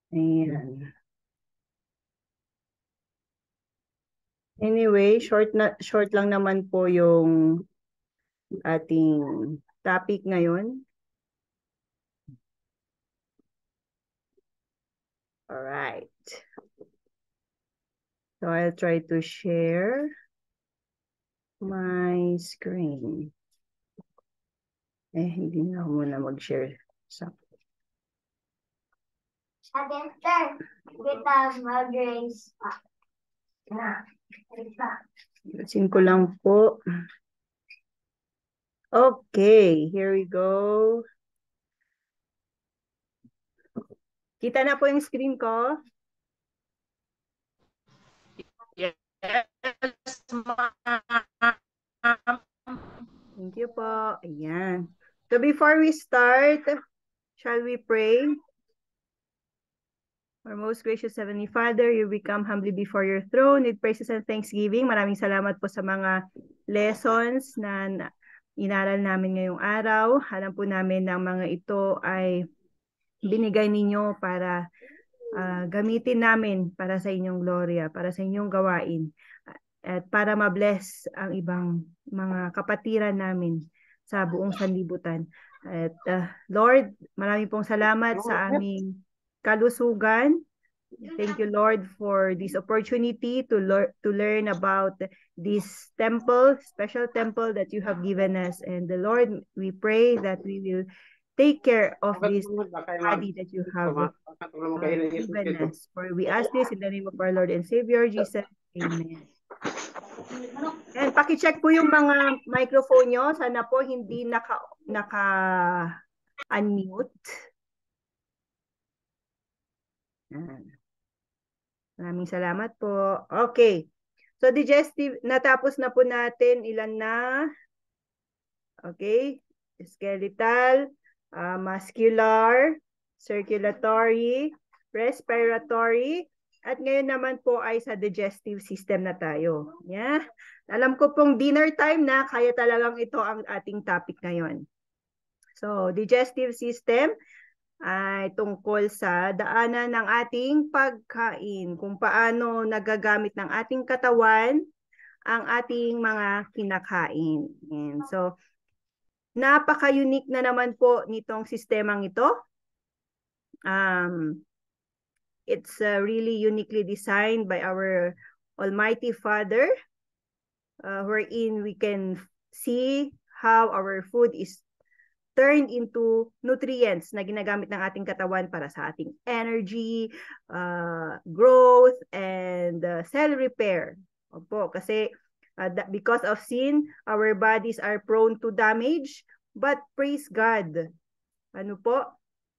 Ayan. Anyway, short lang naman po yung ating topic ngayon. All right. So I'll try to share my screen. Hindi na ako muna mag-share. Sin ko lang po. Okay, here we go. Kita na po yung screen ko? Yes, Thank you po. Ayan. So before we start, shall we pray? Our most gracious Heavenly Father, you become humbly before your throne with praises and thanksgiving. Maraming salamat po sa mga lessons na inaral namin ngayong araw. Alam po namin na mga ito ay binigay ninyo para gamitin namin para sa inyong gloria, para sa inyong gawain, at para ma-bless ang ibang mga kapatiran namin sa buong sanlibutan. At Lord, marami pong salamat sa aming kalusugan. Thank you, Lord, for this opportunity to learn about this temple, special temple that you have given us. And the Lord, we pray that we will take care of this body that you have given us. For we ask this in the name of our Lord and Savior, Jesus. Amen. And paki-check po yung mga microphone nyo. Sana po hindi naka-unmute. Maraming salamat po. Okay. So digestive, natapos na po natin. Ilan na? Okay. Skeletal, muscular, circulatory, respiratory, at ngayon naman po ay sa digestive system na tayo. Yeah. Alam ko pong dinner time na, kaya talagang ito ang ating topic ngayon. So, digestive system ay tungkol sa daanan ng ating pagkain, kung paano nagagamit ng ating katawan ang ating mga kinakain. And so, napaka-unique na naman po nitong sistemang ito. It's really uniquely designed by our Almighty Father, wherein we can see how our food is turned into nutrients na ginagamit ng ating katawan para sa ating energy, growth, and cell repair. Opo, kasi because of sin, our bodies are prone to damage, but praise God. Ano po?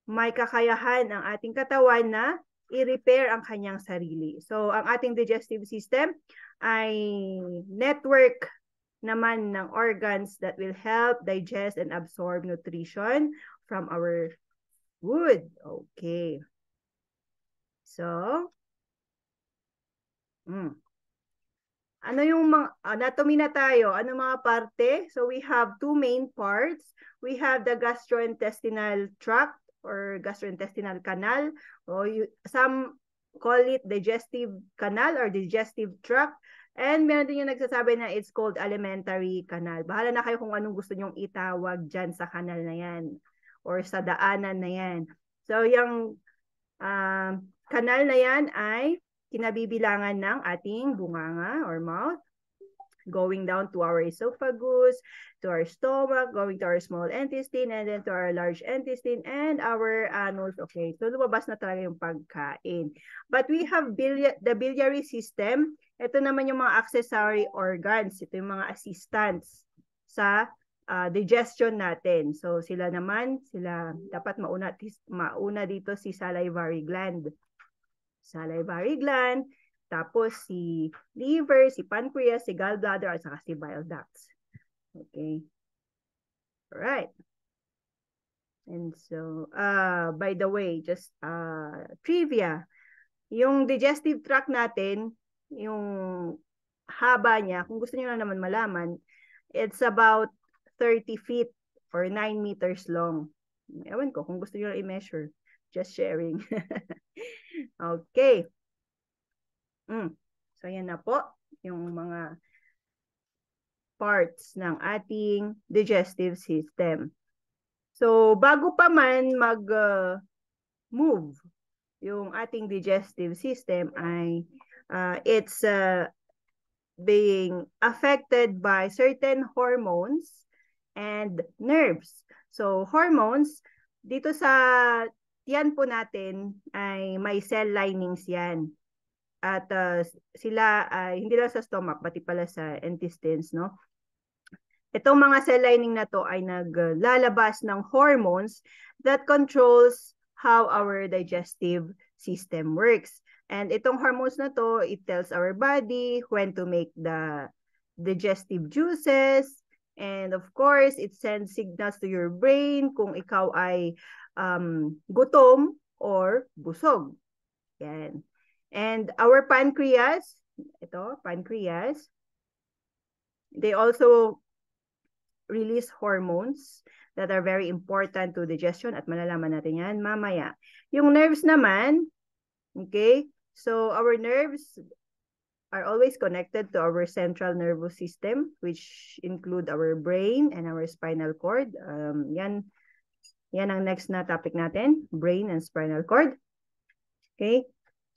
May kakayahan ang ating katawan na i-repair ang kanyang sarili. So, ang ating digestive system ay network naman ng organs that will help digest and absorb nutrition from our food. Okay. So, ano yung mga anatomy na tayo? Ano mga parte? So, we have two main parts. We have the gastrointestinal tract or gastrointestinal canal. Some call it digestive canal or digestive tract. And meron din yung nagsasabi na it's called alimentary canal. Bahala na kayo kung anong gusto nyong itawag dyan sa canal na yan or sa daanan na yan. So, yung canal na yan ay kinabibilangan ng ating bunganga or mouth, going down to our esophagus, to our stomach, going to our small intestine, and then to our large intestine, and our anus. Okay, so lumabas na talaga yung pagkain. But we have the biliary system. Ito naman yung mga accessory organs. Ito yung mga assistants sa digestion natin. So sila dapat mauna dito si salivary gland. Salivary gland, tapos si liver, si pancreas, si gallbladder, at saka si bile ducts. Okay. Alright. And so, by the way, just trivia. Yung digestive tract natin, yung haba niya, kung gusto niyo na naman malaman, it's about 30 feet or 9 meters long. Ewan ko, kung gusto niyo na i-measure. Just sharing. Okay. So, yan na po yung mga parts ng ating digestive system. So, bago pa man mag-move yung ating digestive system ay it's being affected by certain hormones and nerves. So, hormones, dito sa tiyan po natin ay may cell linings yan. At sila ay hindi lang sa stomach, pati pala sa intestines, no? Itong mga cell lining na to ay naglalabas ng hormones that controls how our digestive system works. And itong hormones na to, it tells our body when to make the digestive juices. And of course, it sends signals to your brain kung ikaw ay gutom or busog. Yan. And our pancreas, they also release hormones that are very important to digestion at malalaman natin yan mamaya. Yung nerves naman, okay, so our nerves are always connected to our central nervous system, which include our brain and our spinal cord. Yan ang next na topic natin, brain and spinal cord. Okay,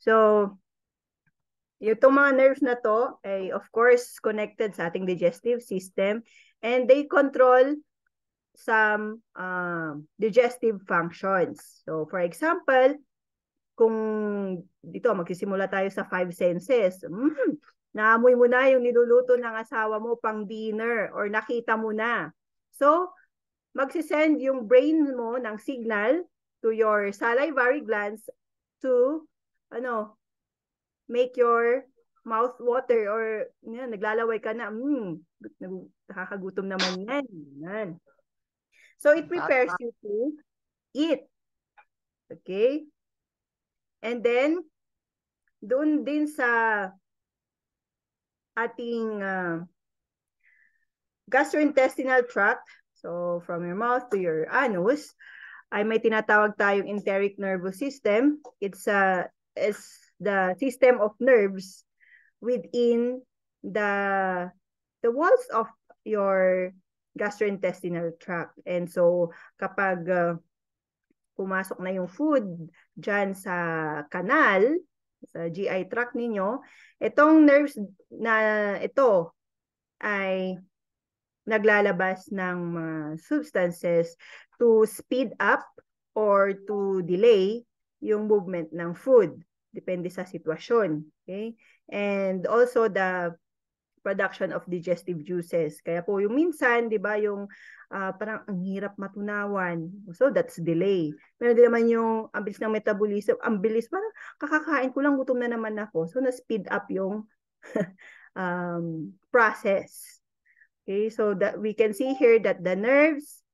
so itong mga nerves na to ay of course connected sa ating digestive system. And they control some digestive functions. So, for example, kung dito magsisimula tayo sa 5 senses, naamoy mo na yung niluluto ng asawa mo pang dinner or nakita mo na. So, magsisend yung brain mo ng signal to your salivary glands to make your mouth water or naglalaway ka na, nakakagutom naman yan. So, it prepares you to eat. Okay? And then, doon din sa ating gastrointestinal tract, so from your mouth to your anus, ay may tinatawag tayong enteric nervous system. It's the system of nerves within the walls of your gastrointestinal tract. And so, kapag pumasok na yung food dyan sa kanal, sa GI tract ninyo, itong nerves na ito ay naglalabas ng substances to speed up or to delay yung movement ng food. Depende sa sitwasyon. Okay? And also the production of digestive juices. Kaya po yung minsan, di ba, yung parang ang hirap matunawan. So that's delay. Meron din naman yung ang bilis ng metabolism, ang bilis, parang kakakain ko lang, gutom na naman ako. So na-speed up yung process. Okay, so that we can see here that the nerves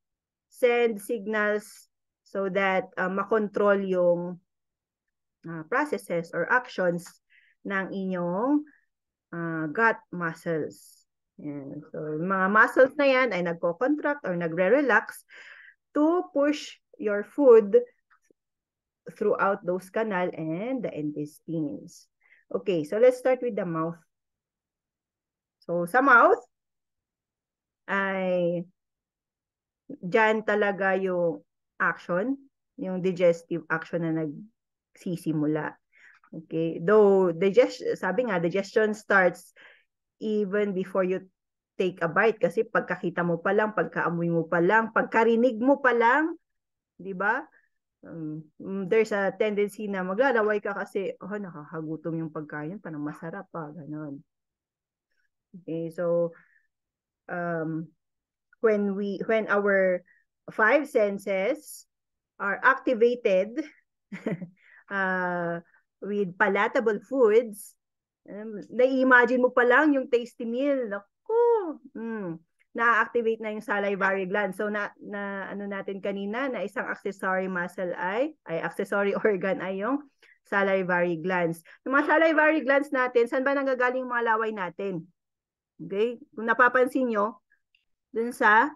send signals so that makontrol yung processes or actions ng inyong gut muscles. Yan. So, mga muscles na yan ay nagko-contract or nagre-relax to push your food throughout those canal and the intestines. Okay, so let's start with the mouth. So, sa mouth, ay dyan talaga yung action, yung digestive action na nagsisimula. Okay, though sabi nga digestion starts even before you take a bite kasi pagkakita mo pa lang, pagkaamoy mo pa lang, pagkarinig mo pa lang, 'di ba? There's a tendency na maglalaway ka kasi nakakagutom yung pagkain, parang masarap pa, gano'n. Okay, so when our 5 senses are activated with palatable foods, na-imagine mo pa lang yung tasty meal. Naku, na-activate na yung salivary gland. So ano natin kanina na isang accessory muscle accessory organ ay yung salivary glands. Yung mga salivary glands natin, saan ba nanggagaling yung mga laway natin? Okay? Kung napapansin nyo, dun sa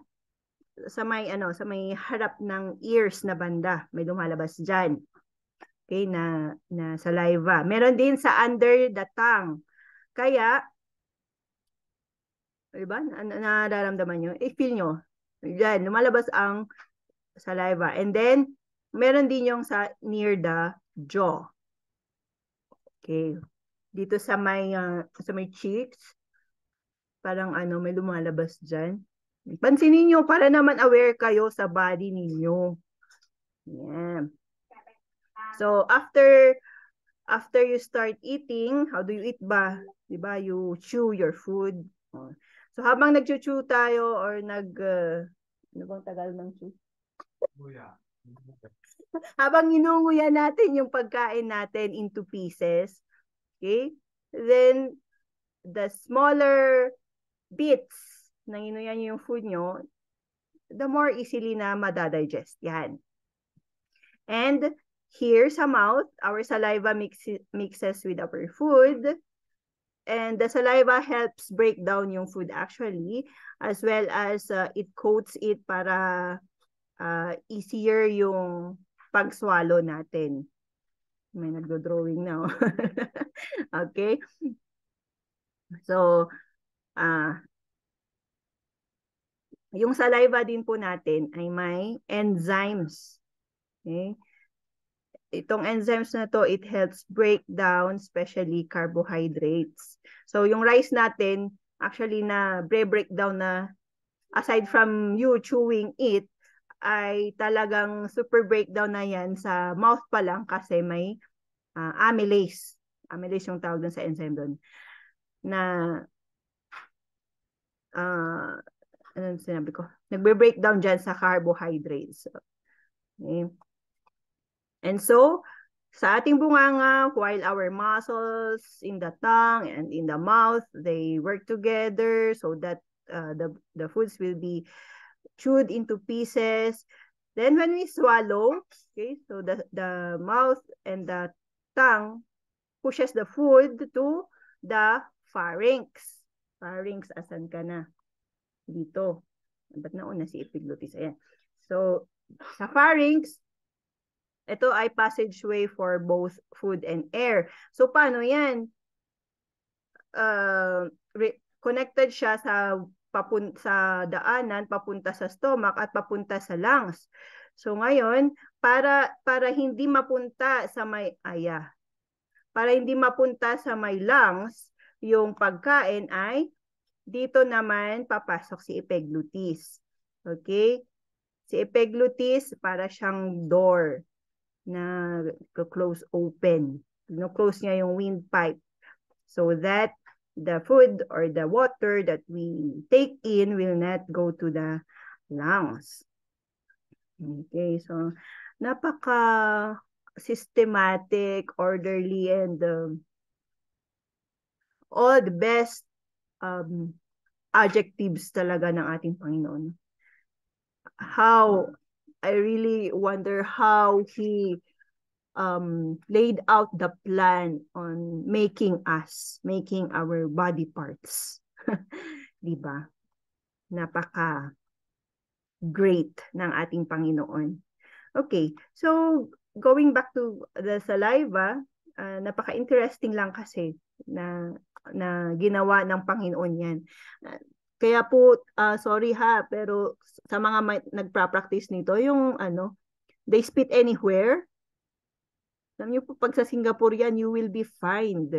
may harap ng ears na banda, may lumalabas diyan. Okay, na saliva. Meron din sa under the tongue. Kaya, diba? Nararamdaman nyo? I-feel nyo. Yan, lumalabas ang saliva. And then, meron din yung near the jaw. Okay. Dito sa may cheeks, parang may lumalabas dyan. Pansinin nyo, para naman aware kayo sa body ninyo. Yeah. So, after you start eating, how do you eat ba? Diba? You chew your food. So, habang nag-chew tayo or ano bang tagal ng chew? Habang inunguya natin yung pagkain natin into pieces, okay? Then, the smaller bits na inuyan nyo yung food nyo, the more easily na madadigest. Yan. And here sa mouth, our saliva mixes with our food. And the saliva helps break down yung food actually, as well as it coats it para easier yung pag-swallow natin. May nagdo-drawing na. Okay? So, yung saliva din po natin ay may enzymes. Okay? Itong enzymes na to, it helps break down especially carbohydrates. So, yung rice natin, actually na breakdown na, aside from you chewing it, ay talagang super breakdown na yan sa mouth pa lang kasi may amylase. Amylase yung tawag dun sa enzyme dun. Na, anong sinabi ko? Nagbe-breakdown dyan sa carbohydrates. Okay. And so, sa ating bunganga, while our muscles in the tongue and in the mouth, they work together so that the foods will be chewed into pieces. Then when we swallow, okay, so the mouth and the tongue pushes the food to the pharynx. Pharynx, asan ka na? Dito. Ba't nauna si epiglottis? Ayan. So, sa pharynx, ito ay passageway for both food and air. So, paano yan? Connected siya sa daanan, papunta sa stomach at papunta sa lungs. So, ngayon, para hindi mapunta sa may lungs, yung pagkain ay dito naman papasok si epiglottis. Okay? Si epiglottis para siyang door na close open. Close niya yung windpipe so that the food or the water that we take in will not go to the lungs. Okay, so napaka systematic, orderly, and all the best adjectives talaga ng ating Panginoon. I really wonder how he laid out the plan on making our body parts. Diba? Napaka great ng ating Panginoon. Okay, so going back to the saliva, napaka-interesting lang kasi na ginawa ng Panginoon yan. Kaya po, sorry ha, pero sa mga nagpa-practice nito, yung they spit anywhere. Alam niyo po, pag sa Singapore yan, you will be fined.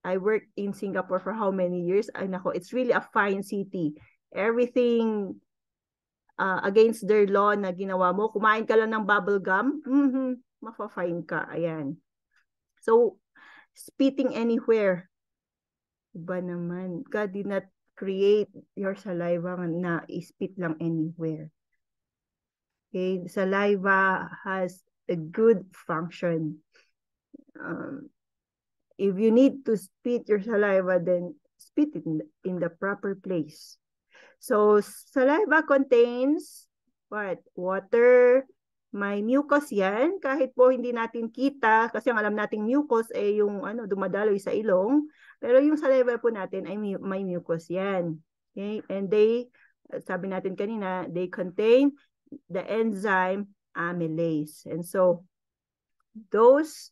I worked in Singapore for how many years? Ay nako, it's really a fine city. Everything against their law na ginawa mo. Kumain ka lang ng bubble gum, mafa-fine ka. Ayan. So, spitting anywhere. Iba naman. God did not create your saliva na spit lang anywhere. Okay, saliva has a good function. If you need to spit your saliva, then spit it in the proper place. So, saliva contains what? Water, may mucus yan. Kahit po hindi natin kita, kasi ang alam nating mucus ay yung dumadaloy sa ilong. Pero yung saliva po natin ay may mucus yan. Okay? And sabi natin kanina, they contain the enzyme amylase. And so, those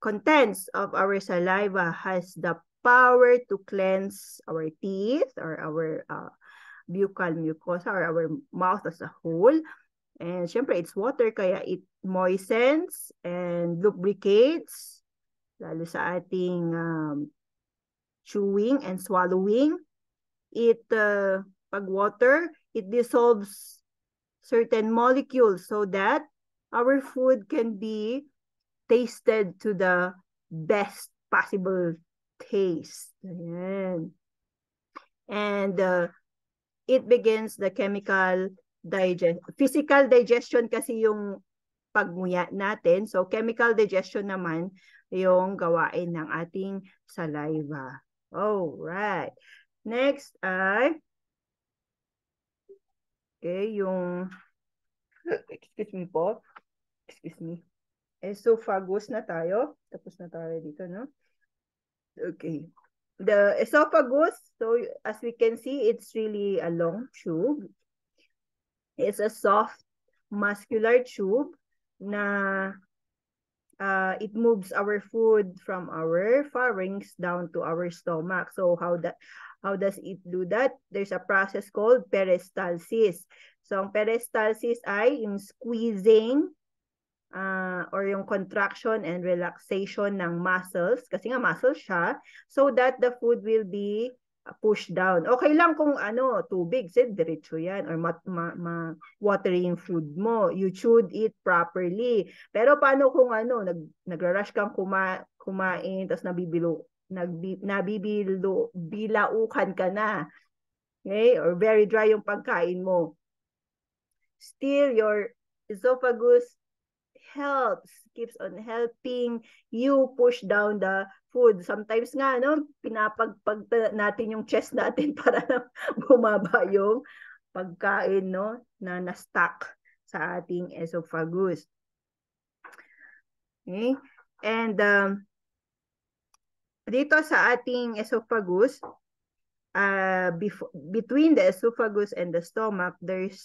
contents of our saliva has the power to cleanse our teeth or our buccal mucosa or our mouth as a whole. And syempre, it's water, kaya it moistens and lubricates, lalo sa ating chewing and swallowing. It, pag water, it dissolves certain molecules so that our food can be tasted to the best possible taste. Ayan. And it begins the physical digestion kasi yung pagmuya natin. So chemical digestion naman yung gawain ng ating saliva. Alright. Next ay yung excuse me po. Excuse me. Esophagus na tayo. Tapos na tayo dito, no? Okay. The esophagus, so as we can see, it's really a long tube. It's a soft muscular tube na it moves our food from our pharynx down to our stomach. So how does it do that? There's a process called peristalsis. So ang peristalsis ay yung squeezing or yung contraction and relaxation ng muscles, kasi nga muscle siya, so that the food will be pushed down. Okay lang kung tubig, diretso yan, or watery yung food mo. You chewed it properly. Pero paano kung nagra-rush kang kumain, tapos bilaukan ka na. Okay? Or very dry yung pagkain mo. Still, your esophagus keeps on helping you push down the food. Sometimes nga, pinapagpag natin yung chest natin para bumaba yung pagkain, na na-stuck sa ating esophagus. Okay? And dito sa ating esophagus, between the esophagus and the stomach, there's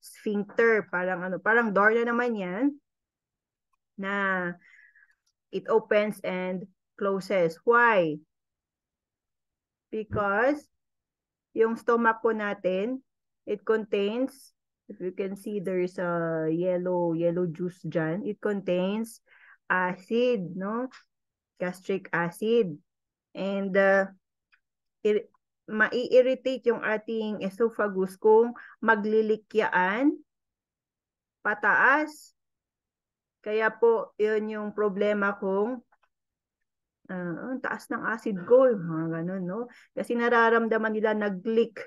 sphincter, parang door na naman yan, na it opens and closes. Why? Because yung stomach po natin, it contains, if you can see, there's a yellow juice dyan. It contains acid, no? Gastric acid. And mai-irritate yung ating esophagus kung maglilikyaan pataas. Kaya po, yun yung problema kung taas ng acid ko, mga ganun, no? Kasi nararamdaman nila nag-leak,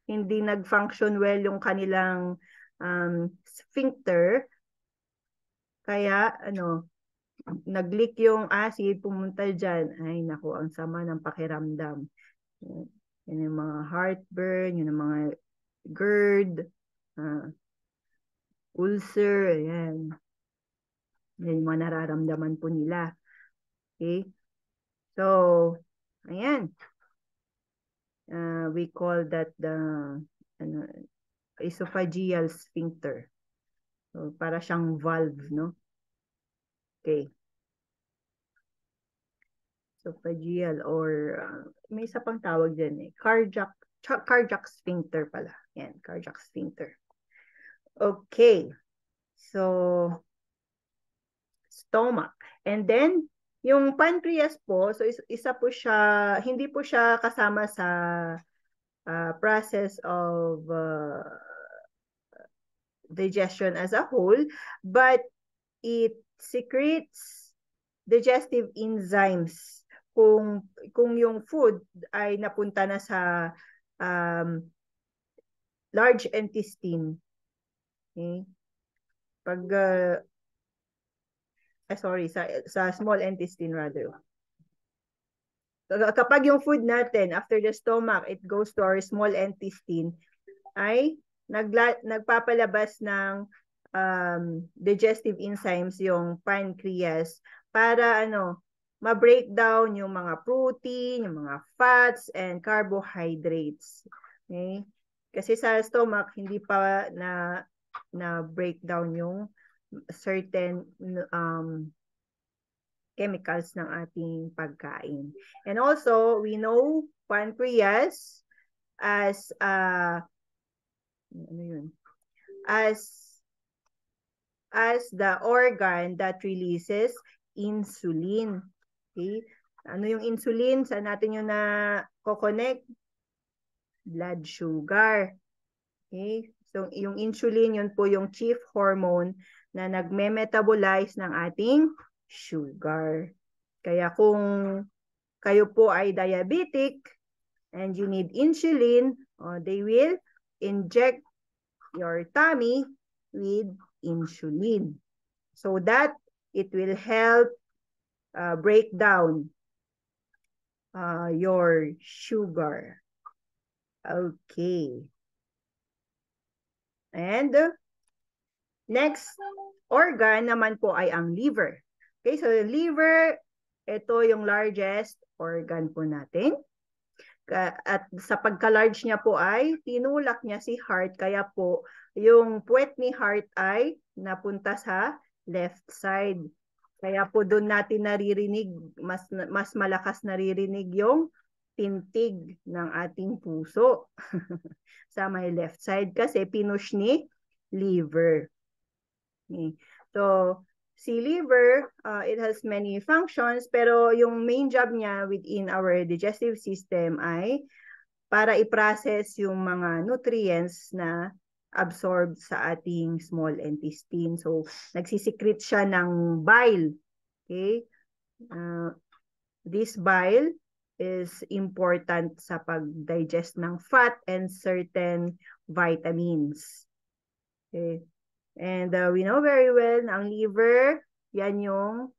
hindi nag-function well yung kanilang sphincter. Kaya, nag-leak yung acid, pumunta dyan. Ay, naku, ang sama ng pakiramdam. Yun yung mga heartburn, yun yung mga GERD, ulcer, ayan. Yan yung mga nararamdaman po nila. Okay? So, ayan. We call that the esophageal sphincter. So, para siyang valve, no? Okay. Esophageal or may isa pang tawag dyan cardiac sphincter pala. Yan, cardiac sphincter. Okay. So, stomach. And then, yung pancreas po, so isa po siya, hindi po siya kasama sa process of digestion as a whole, but it secretes digestive enzymes kung yung food ay napunta na sa large intestine. Okay? Pag sa small intestine rather. So, kapag yung food natin after the stomach, it goes to our small intestine, ay nagpapalabas ng digestive enzymes yung pancreas para ma-breakdown yung mga protein, yung mga fats and carbohydrates. Okay? Kasi sa stomach hindi pa na breakdown yung certain chemicals ng ating pagkain. And also, we know pancreas as ano yun? As the organ that releases insulin. Okay? Ano yung insulin? Saan natin yung na-connect? Blood sugar. Okay? So, yung insulin, yun po yung chief hormone na nagme-metabolize ng ating sugar. Kaya kung kayo po ay diabetic and you need insulin, they will inject your tummy with insulin so that it will help break down your sugar. Okay. And next organ naman po ay ang liver. Okay, so yung liver, ito yung largest organ po natin. At sa pagka-large niya po ay tinulak niya si heart, kaya po yung puwet ni heart ay napunta sa left side. Kaya po doon natin naririnig, mas malakas naririnig yung tintig ng ating puso sa may left side kasi pinush ni liver. Okay. So, si liver, it has many functions, pero yung main job niya within our digestive system ay para i-process yung mga nutrients na absorbed sa ating small intestine. So, nagsisecrete siya ng bile. Okay? This bile is important sa pag-digest ng fat and certain vitamins. Okay? And we know very well na ang liver, yan yung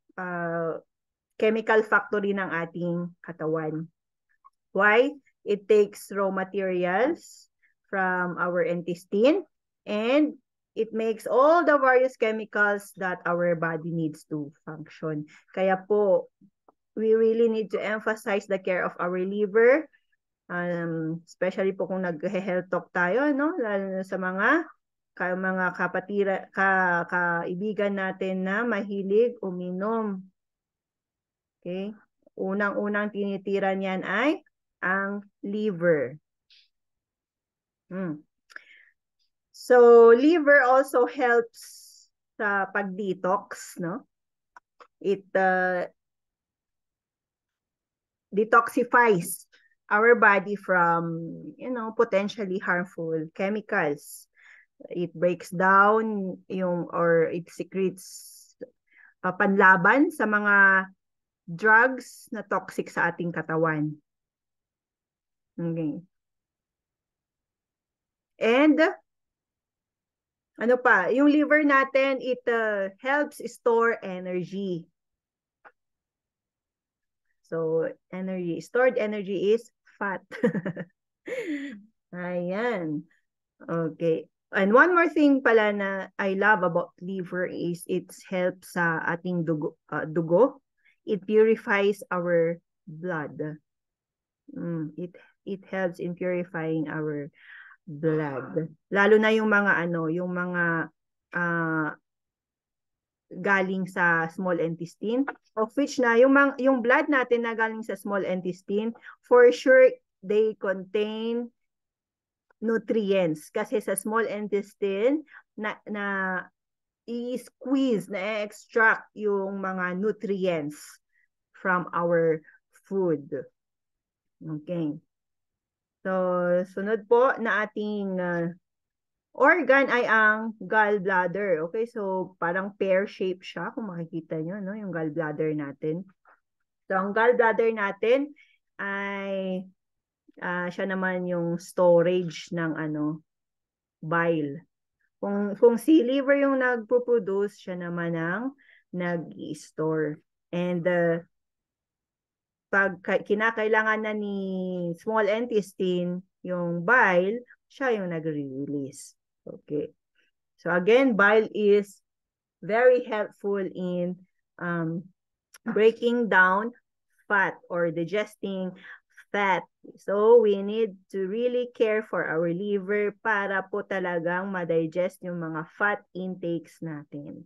chemical factory ng ating katawan. Why? It takes raw materials from our intestine and it makes all the various chemicals that our body needs to function. Kaya po, we really need to emphasize the care of our liver, especially po kung nag-health talk tayo, no? Lalo na sa mga kaibigan natin na mahilig uminom. Okay? Unang-unang tinitira niyan ay ang liver. So, liver also helps sa pag-detox, no? It detoxifies our body from, potentially harmful chemicals. It breaks down or it secretes panlaban sa mga drugs na toxic sa ating katawan. Okay. And ano pa, yung liver natin, it helps store energy. So, energy, stored energy is fat. Ayan. Okay. And one more thing pala na I love about liver is it helps sa ating dugo. It purifies our blood. It helps in purifying our blood. Lalo na yung mga galing sa small intestine, of which na yung blood natin na galing sa small intestine, for sure they contain nutrients kasi sa small intestine na i-squeeze, na extract yung mga nutrients from our food. Okay. So, sunod po na ating organ ay ang gallbladder. Okay, so parang pear-shaped siya kung makikita nyo, no? Yung gallbladder natin. So, ang gallbladder natin ay siya naman yung storage ng bile. Kung si liver yung nagpo-produce, siya naman ang nag-i-store. And pag kinakailangan na ni small intestine yung bile, siya yung nag-release. Okay. So again, bile is very helpful in breaking down fat or digesting fat. So, we need to really care for our liver para po talagang ma-digest yung mga fat intakes natin.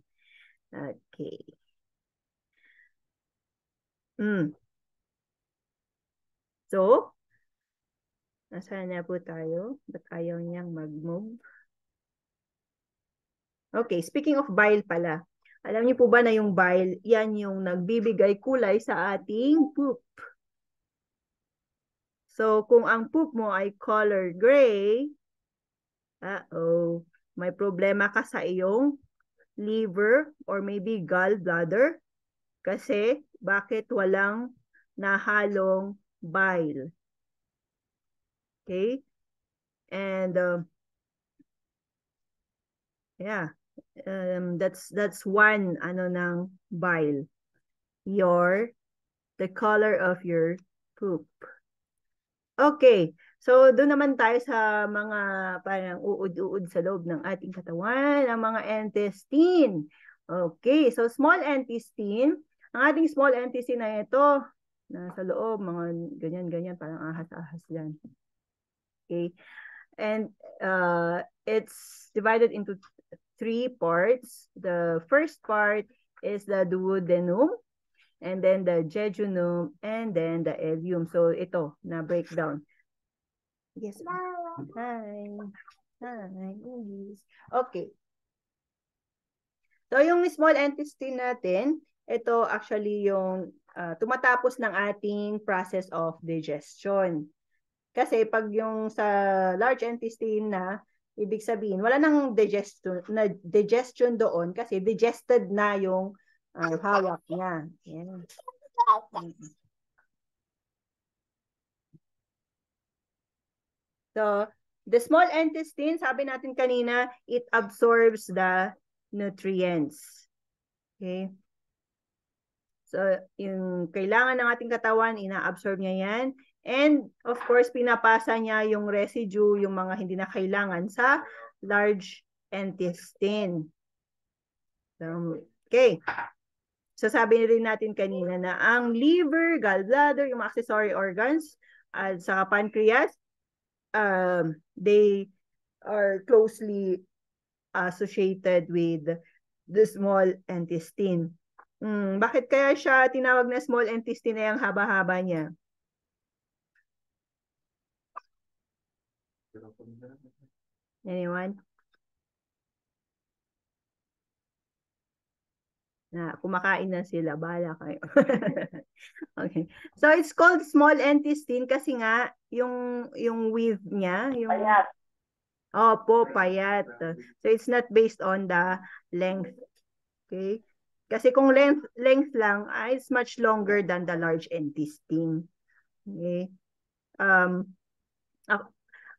Okay. So, nasaan na po tayo? Ba't ayaw niyang mag-move? Okay, speaking of bile pala. Alam niyo po ba na yung bile, yan yung nagbibigay kulay sa ating poop. So, kung ang poop mo ay color gray, may problema ka sa iyong liver or maybe gallbladder kasi bakit walang nahalong bile. Okay? And yeah, that's one ng bile. The color of your poop. Okay. So, doon naman tayo sa mga parang uod-uod sa loob ng ating katawan, ang mga intestine. Okay. So, small intestine. Ang ating small intestine na ito, nasa loob, mga ganyan-ganyan, parang ahas-ahas yan. Okay. And it's divided into 3 parts. The first part is the duodenum, and then the jejunum, and then the ileum. So, ito, na breakdown. Yes. Hi. Hi. Okay. So, yung small intestine natin, ito actually yung tumatapos ng ating process of digestion. Kasi pag yung sa large intestine na, ibig sabihin, wala nang digestion doon kasi digested na yung hawak niya. Yan. So, the small intestine, sabi natin kanina, it absorbs the nutrients. Okay? So, yung kailangan ng ating katawan, ina-absorb niya yan. And, of course, pinapasa niya yung residue, yung mga hindi na kailangan sa large intestine. Okay. So, sabi rin natin kanina na ang liver, gallbladder, yung mga accessory organs, at saka pancreas, they are closely associated with the small intestine. Bakit kaya siya tinawag na small intestine na yung haba-haba niya? Anyone? Kumakain na sila, bahala kayo. Okay. So it's called small intestine kasi nga yung width niya, yung payat. Opo, payat. So it's not based on the length. Okay? Kasi kung length lang, it's much longer than the large intestine. Okay?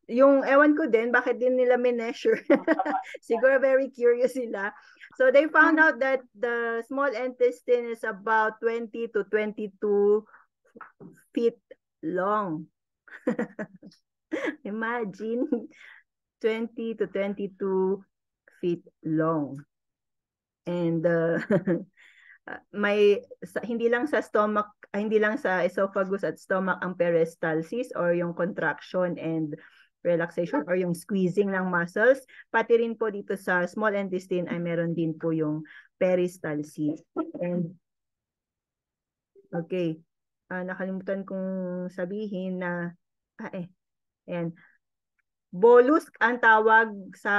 Yung ewan ko din, bakit din nila measure? Siguro very curious sila. So they found out that the small intestine is about 20 to 22 feet long. Imagine, 20 to 22 feet long. And hindi lang sa stomach, hindi lang sa esophagus at stomach ang peristalsis or yung contraction and relaxation or yung squeezing ng muscles, pati rin po dito sa small intestine ay meron din po yung peristalsis. And okay, nakalimutan kong sabihin na ayan, bolus ang tawag sa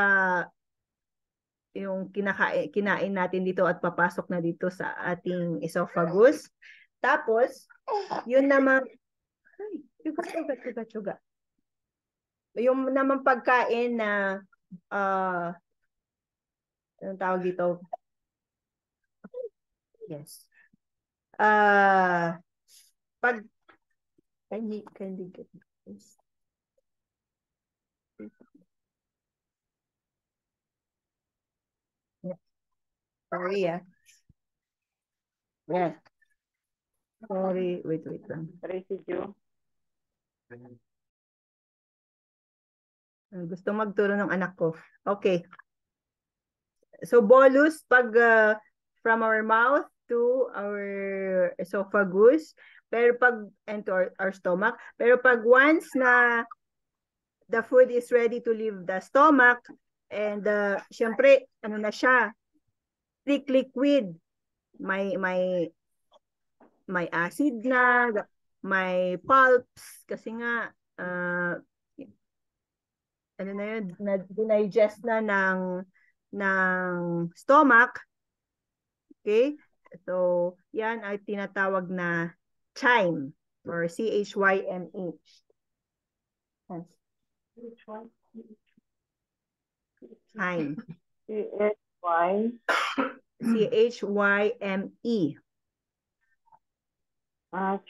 yung kinain natin dito at papasok na dito sa ating esophagus. Tapos, yun naman, suga. Yung naman pagkain na, anong tawag dito? Yes. Can you get this? Sorry, yeah. Sorry, wait lang. Residue. Gusto magturo ng anak ko. Okay. So, bolus, pag from our mouth to our esophagus, pero pag, and to our stomach, pero pag once na the food is ready to leave the stomach, and syempre, ano na siya, thick liquid. May acid na, may pulps kasi nga ano na yun, na-digest na ng stomach. Okay? So, yan ay tinatawag na chyme or CHYME. Chyme. CHYME.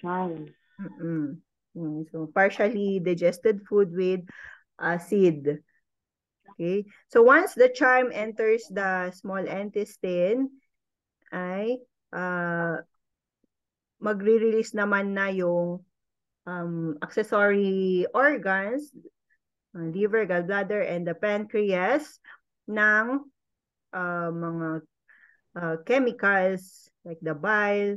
Chyme. So, partially digested food with acid. Okay? So, once the chyme enters the small intestine, ay magre-release naman na yung accessory organs, liver, gallbladder, and the pancreas ng mga chemicals like the bile,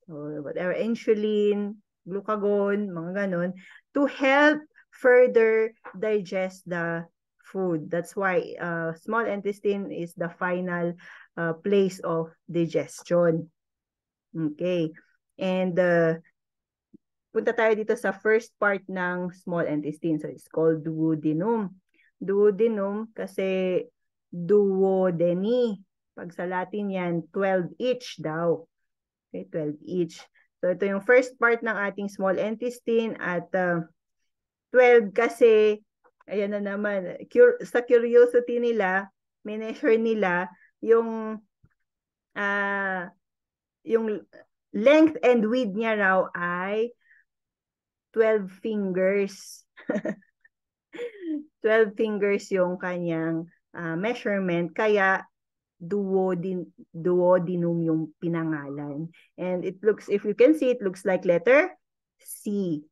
or whatever, insulin, glucagon, mga ganon, to help further digest the food. That's why small intestine is the final place of digestion. Okay. And punta tayo dito sa first part ng small intestine. So it's called duodenum. Duodenum kasi duodeni. Pag sa Latin yan, 12 each daw. Okay, 12 each. So ito yung first part ng ating small intestine at 12 kasi, ayan na naman, sa curiosity nila, measure nila yung length and width niya raw ay 12 fingers. 12 fingers yung kanyang measurement, kaya duodenum yung pinangalan. And it looks, if you can see, it looks like letter C.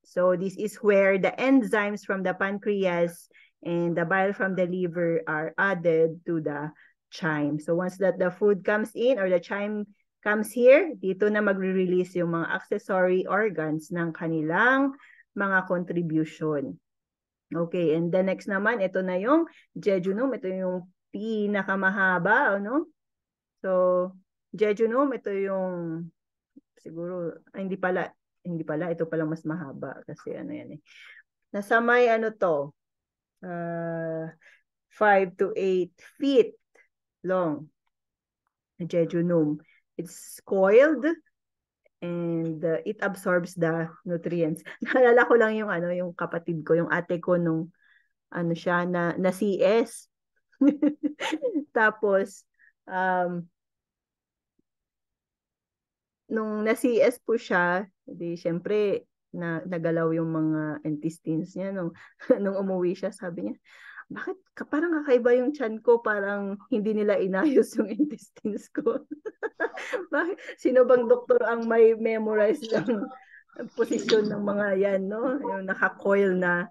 So this is where the enzymes from the pancreas and the bile from the liver are added to the chyme. So once that the food comes in or the chyme comes here, dito na magre-release yung mga accessory organs ng kanilang mga contribution. Okay, and the next naman, ito na yung jejunum. Ito yung pinakamahaba, ano? So, jejunum, ito yung siguro, hindi pala, ito pala mas mahaba kasi ano yan eh. Nasa may ano to, 5 to 8 feet long. Jejunum. It's coiled and it absorbs the nutrients. Naalala ko lang yung ano, yung kapatid ko, yung ate ko nung ano siya na CS. Tapos nung na-CS po siya, di syempre nagalaw yung mga intestines niya nung nung umuwi siya, sabi niya, bakit parang kakaiba yung tiyan ko, parang hindi nila inayos yung intestines ko. Bakit? Sino bang doktor ang may memorize ng posisyon ng mga yan, no? Yung naka-coil na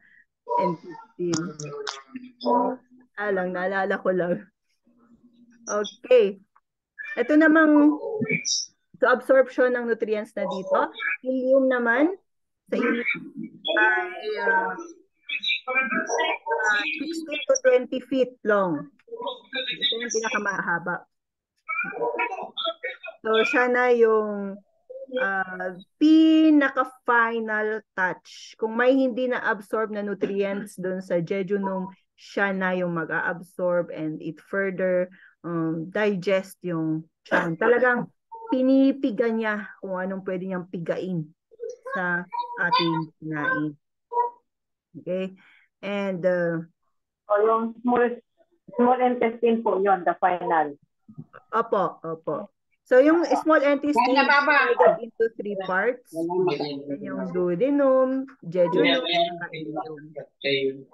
intestine. Naalala ko lang. Okay. Ito namang so absorption ng nutrients na dito. Ileum naman, sa ileum ay 16 to 20 feet long. Ito yung pinakamahaba. So siya na yung pinaka-final touch. Kung may hindi na-absorb na nutrients doon sa jejunum, siya na yung mag-a-absorb and it further digest yung chan. Talagang pinipiga niya kung anong pwede niyang pigain sa ating kinain. Okay? And so yung small intestine po yun, the final. opo. So yung small intestine is divided into 3 parts. Yung duodenum, jejunum, at ileum.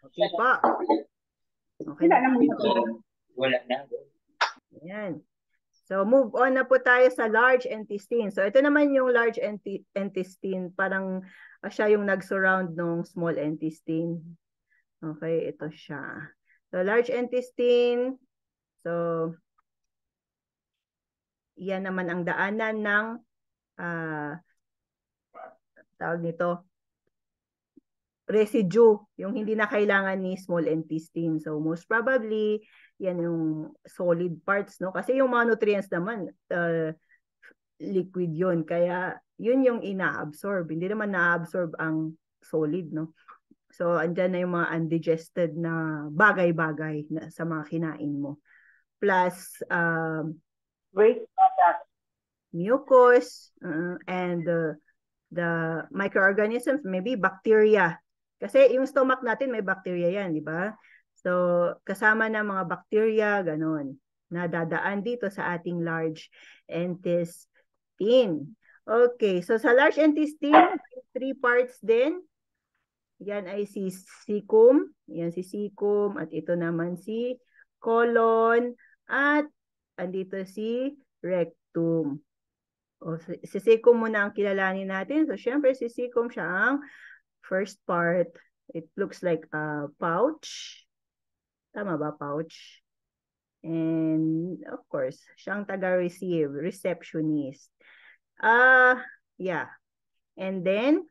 Okay pa. Okay. Wala na. Ayan. So, move on na po tayo sa large intestine. So, ito naman yung large intestine. Parang siya yung nag-surround ng small intestine. Okay, ito siya. So, large intestine. So, yan naman ang daanan ng tawag nito, residue, yung hindi na kailangan ni small intestine. So most probably, yan yung solid parts, no? Kasi yung mga nutrients naman, liquid yun. Kaya yun yung ina-absorb. Hindi naman na-absorb ang solid, no? So andyan na yung mga undigested na bagay-bagay na sa mga kinain mo. Plus, Waste product. mucus, and the microorganisms, maybe bacteria. Kasi yung stomach natin may bacteria yan, di ba? So, kasama na mga bacteria, ganun, na dadaan dito sa ating large intestine. Okay, so sa large intestine, 3 parts din. Yan ay si cecum, yan si cecum, at ito naman si colon, at andito si rectum. O, si cecum muna ang kilalanin natin. So, syempre, si cecum siya ang first part. It looks like a pouch. Tama ba, pouch? And, of course, siyang taga-receive, receptionist. Yeah. And then,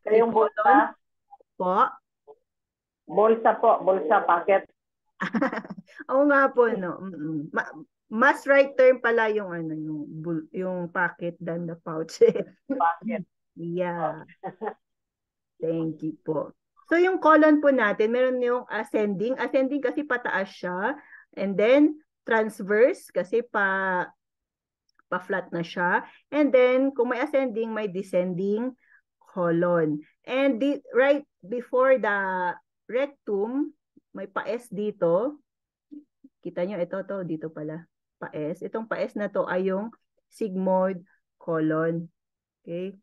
Yung bulsa. Po. Bulsa, packet. Oo nga po, no. Mas right term pala yung ano, yung packet than the pouch. Packet. Yeah. Thank you po. So yung colon po natin, meron yung ascending. Ascending kasi pataas siya. And then transverse kasi pa-flat na siya. And then kung may ascending, may descending colon. And right before the rectum, may pa-S dito. Kita nyo, ito dito pala. Pa-S. Itong pa-S na to ay yung sigmoid colon. Okay?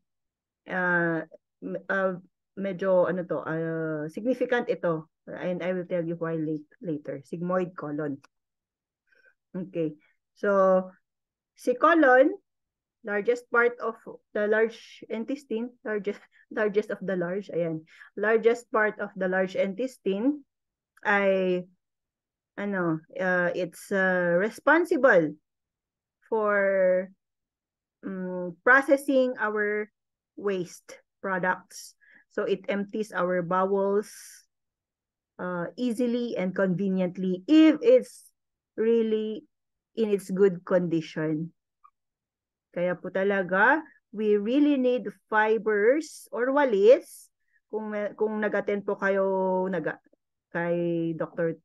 Medyo ano to, significant ito. And I will tell you why later. Sigmoid colon. Okay. So, si colon, largest part of the large intestine, largest of the large, ayan. Largest part of the large intestine ay it's responsible for processing our waste products. So it empties our bowels easily and conveniently if it's really in its good condition. Kaya po talaga, we really need fibers or walis. Kung nag-attend po kayo kay Dr.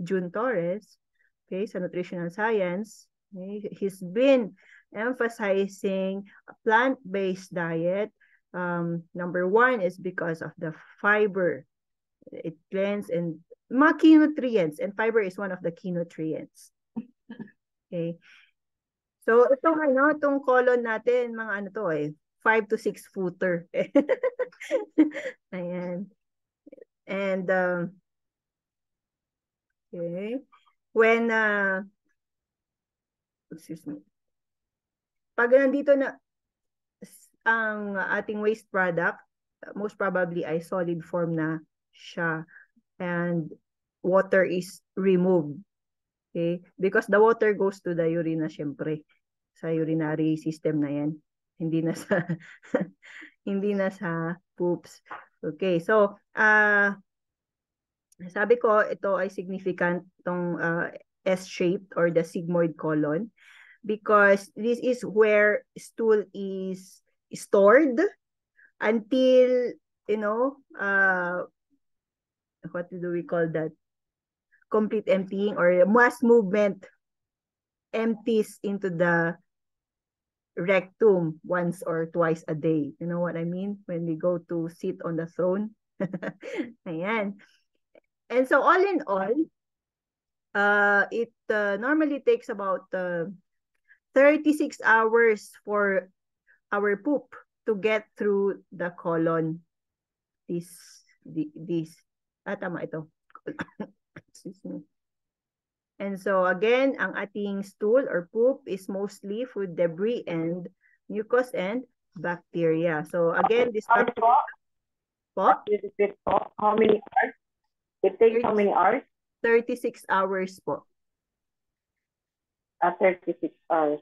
June Torres, okay, sa nutritional science, okay, he's been emphasizing a plant-based diet. Number 1 is because of the fiber. It blends and mga key nutrients, and fiber is one of the key nutrients. Okay. So itong colon natin, mga 5 to 6 footer. Ayan. And okay. When excuse me. Pag nandito na ang ating waste product, most probably ay solid form na siya, and water is removed. Okay? Because the water goes to the urine na syempre. Sa urinary system na yan. Hindi na sa hindi na sa poops. Okay, so sabi ko ito ay significant tong S-shaped or the sigmoid colon because this is where stool is stored until what do we call that? Complete emptying or mass movement empties into the rectum once or twice a day. You know what I mean? When we go to sit on the throne. Ayan. And so all in all, it normally takes about 36 hours for our poop to get through the colon. Tama ito. Excuse me. And so again, ang ating stool or poop is mostly food debris and mucus and bacteria. So again, this How many hours? It takes how many hours? 36 hours po. 36 hours.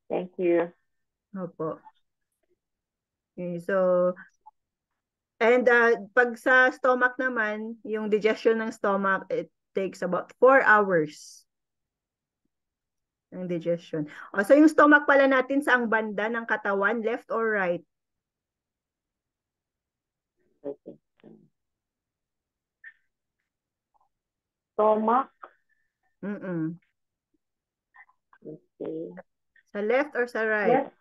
Thank you. Opo. Okay, so And pag sa stomach naman, yung digestion ng stomach, it takes about 4 hours ng digestion. So yung stomach pala natin sa ang banda ng katawan, left or right? Stomach. Mm-mm. Okay. Sa left or sa right?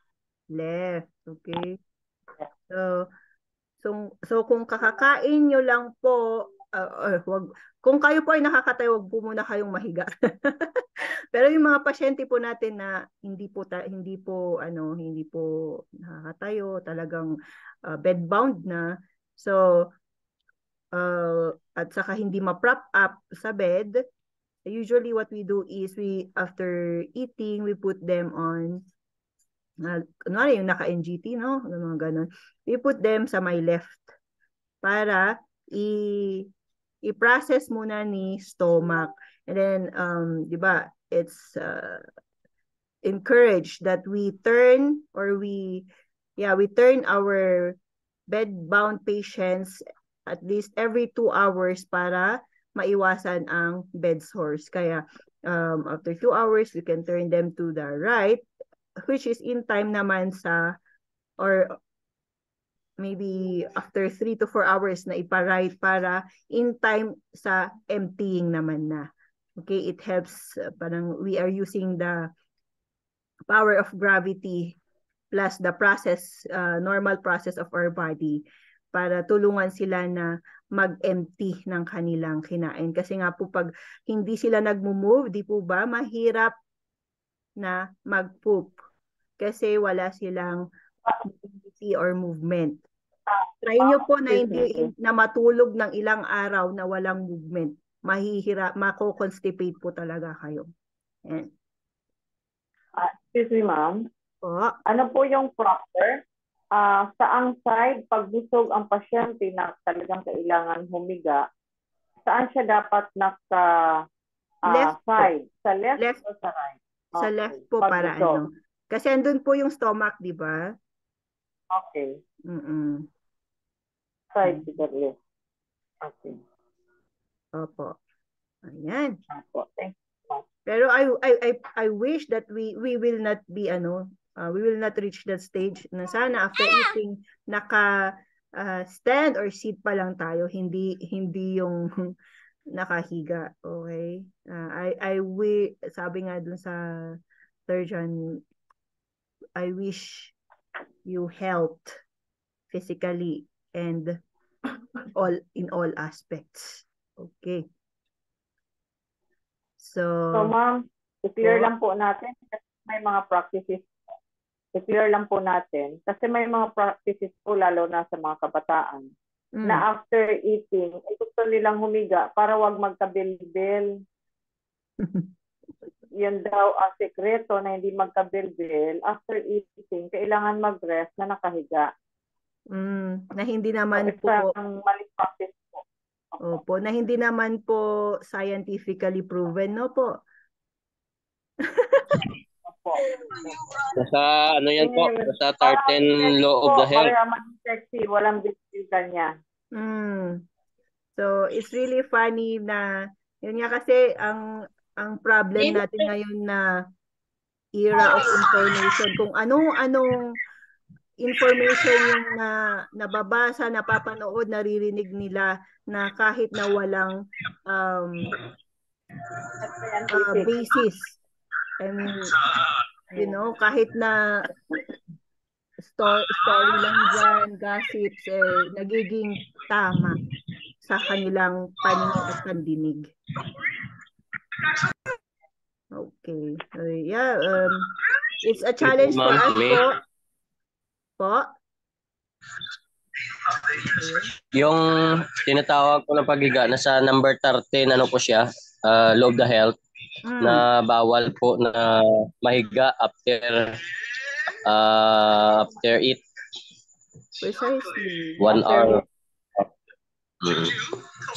Left. Left. Okay. So kung kakakain nyo lang po, kung kayo po ay nakakatayo, wag po muna kayong mahiga. Pero yung mga pasyente po natin na hindi po nakakatayo, talagang bedbound na. So at saka hindi ma-prop up sa bed, usually what we do is after eating, we put them on kunwari yung naka-NGT, no? Mga ganun. We put them sa my left para i-process muna ni stomach. And then, di ba, it's encouraged that we turn our bed-bound patients at least every 2 hours para maiwasan ang bed sores. Kaya, after 2 hours, we can turn them to the right, which is in time naman or maybe after 3 to 4 hours na ipa-right para in time sa emptying naman na. Okay, it helps, parang we are using the power of gravity plus the normal process of our body para tulungan sila na mag-empty ng kanilang kinain. Kasi nga po pag hindi sila nagmo-move, di po ba, mahirap na mag-poop kasi wala silang activity or movement. Try nyo po na matulog ng ilang araw na walang movement. Mako-constipate po talaga kayo. And, excuse me, ma'am. po. Ano po yung proper? Saang side, pag busog ang pasyente na talagang kailangan humiga, saan siya dapat Left side? po. Sa left Left. o sa right? Okay. Sa left po Pag para busog. ano. Kasi andun po yung stomach, di ba? Okay. Side to the left. Okay. Opo. Ayan. Opo. Thank you. Pero I wish that we will not be we will not reach that stage na sana after eating stand or sit pa lang tayo, hindi yung nakahiga. Okay? Sabi nga dun sa surgeon, I wish you helped physically and in all aspects. Okay. So ma'am, i-clear lang po natin kasi may mga practices. I-clear lang po natin kasi may mga practices po lalo na sa mga kabataan na after eating, gusto nilang humiga para wag magkabilbil. Yan daw ang sekreto na hindi magkabilbil. After eating, kailangan mag-rest na nakahiga. Na hindi naman po maling practice po. Opo, na hindi naman po scientifically proven, no po? Nasa ano yan po, nasa 13 law of the health. Para maging sexy, walang bisita niya. So, it's really funny na, yun nga kasi ang problem natin ngayon na era of information, kung anong information yung nababasa, napapanood, naririnig nila na kahit na walang basis. And, kahit na story lang dyan, gossips, nagiging tama sa kanilang paningin at pandinig. Okay. It's a challenge for us po. Yung tinatawag ko na paghiga, nasa number 13, ano po siya, law of the health, na bawal po na mahiga after eat. Precisely. 1 hour.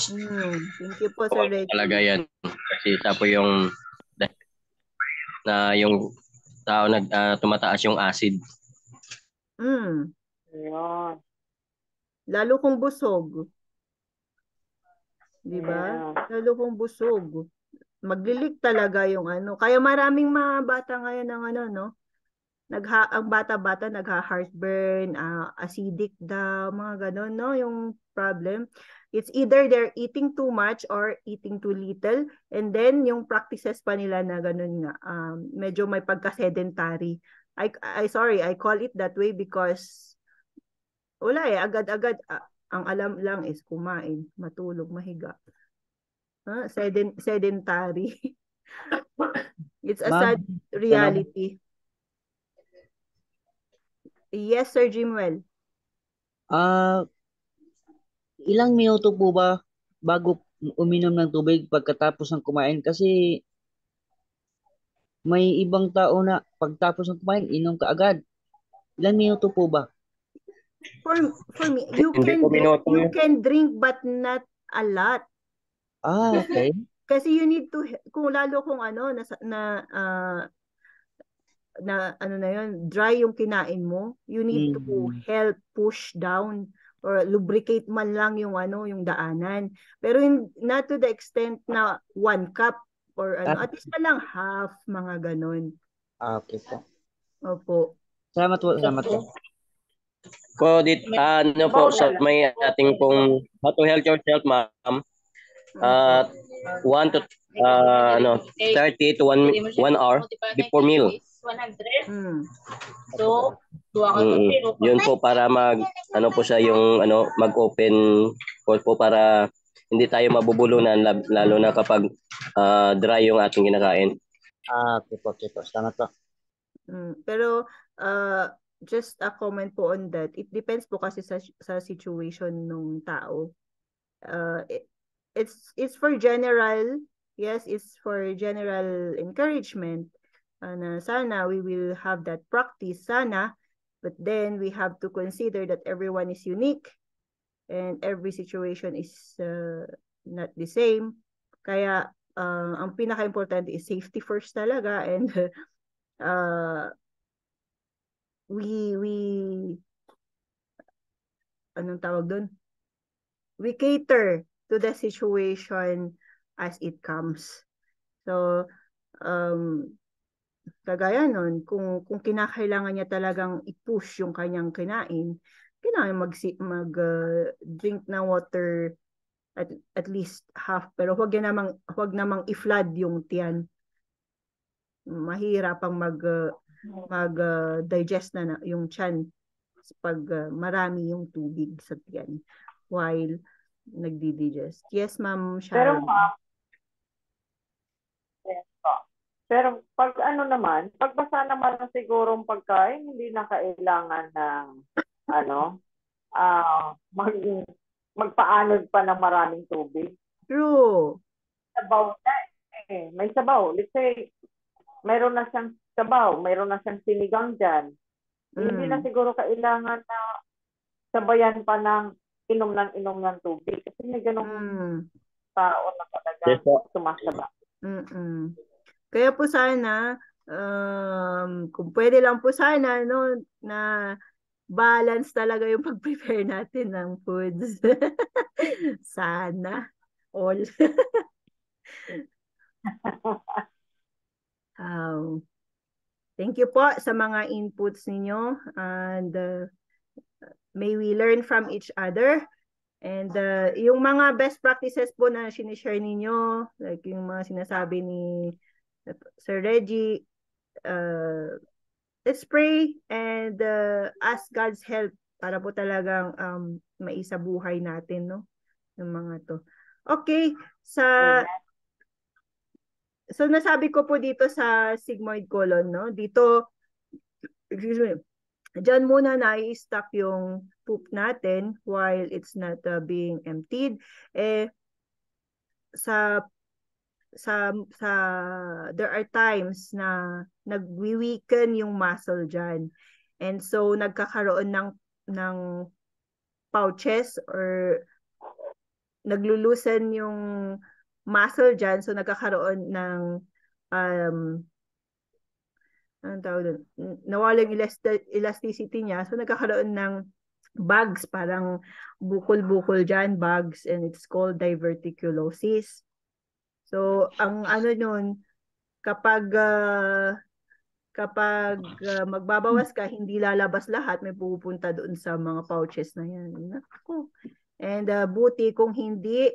Thank you po, Sir Reggie. Talaga yan. Kasi isa po yung tao tumataas yung acid. Yeah. Lalo kung busog. Di ba? Yeah. Lalo kung busog. Maglilik talaga yung ano. Kaya maraming mga bata ngayon ng ano, no? Ang bata-bata nagha-heartburn, acidic daw, mga ganon, no? Yung problem. It's either they're eating too much or eating too little. And then, yung practices pa nila na ganon nga, medyo may pagka-sedentary. Sorry, I call it that way because wala eh, agad-agad, ang alam lang is kumain, matulog, mahiga. Sedentary. It's a Ma'am, sad reality. Yes, Sir Jimwell. Ilang minuto po ba bago uminom ng tubig pagkatapos ng kumain? Kasi may ibang tao na pagtapos ng kumain, inom ka agad. Ilang minuto po ba? For me, you Hindi can po drink, minuto you yun. can drink but not a lot. Okay. Kasi you need to, kung lalo kung ano na ano na yun, dry yung kinain mo, you need to help push down or lubricate man lang yung ano, yung daanan. Pero not to the extent na 1 cup or ano, at least man lang half, mga ganon. Okay po. Opo. Salamat po, salamat po. Po, ano po, sa may ating pong how to help yourself, ma'am. 1 to 30 to 1 hour before meal. 100. So, Yun po para ano po siya yung mag-open po para hindi tayo mabubulunan lalo na kapag dry yung ating kinakain. Okay po. Salamat po. Pero just a comment po on that. It depends po kasi sa situation ng tao. It's for general, yes, it's for general encouragement. Na sana we will have that practice, sana. But then we have to consider that everyone is unique and every situation is not the same. Kaya ang pinaka-importante is safety first talaga, and we anong tawag doon? We cater to the situation as it comes. So kagaya nun, kung kinakailangan niya talagang i-push yung kanyang kinain, kailangan drink ng water at least half, pero wag namang i-flood yung tiyan. Mahirapang digest na yung tiyan pag marami yung tubig sa tiyan while nagdi-digest. Yes, Ma'am Sharon. Pero pag naman, pagbasa naman ng sigurong pagkain, hindi na kailangan ng magpaanod pa ng maraming tubig. True. Sabaw na eh. May sabaw. Let's say, mayroon na siyang sabaw, mayroon na siyang sinigang dyan. Hindi na siguro kailangan na sabayan pa ng inom ng tubig. Kasi may ganong tao na talaga sumasaba. Kaya po sana, kung pwede lang po sana, na balance talaga yung pag-prepare natin ng foods. Sana. All. Thank you po sa mga inputs ninyo, and may we learn from each other. And yung mga best practices po na sinishare ninyo, like yung mga sinasabi ni Sir Reggie, let's pray and ask God's help para po talagang maisabuhay natin, no? Yung mga to. Okay, so nasabi ko po dito sa sigmoid colon, no? Dito, diyan muna na-i-stuck yung poop natin while it's not being emptied. There are times na nagwi-weaken yung muscle dyan. And so nagkakaroon ng pouches or naglulusen yung muscle dyan. So nagkakaroon ng anong tawag doon? Nawala yung elasticity niya. So nagkakaroon ng bugs, parang bukol-bukol dyan, bugs, and it's called diverticulosis. So, ang ano nun, kapag magbabawas ka, hindi lalabas lahat, may pupunta doon sa mga pouches na yan. Naku. And buti kung hindi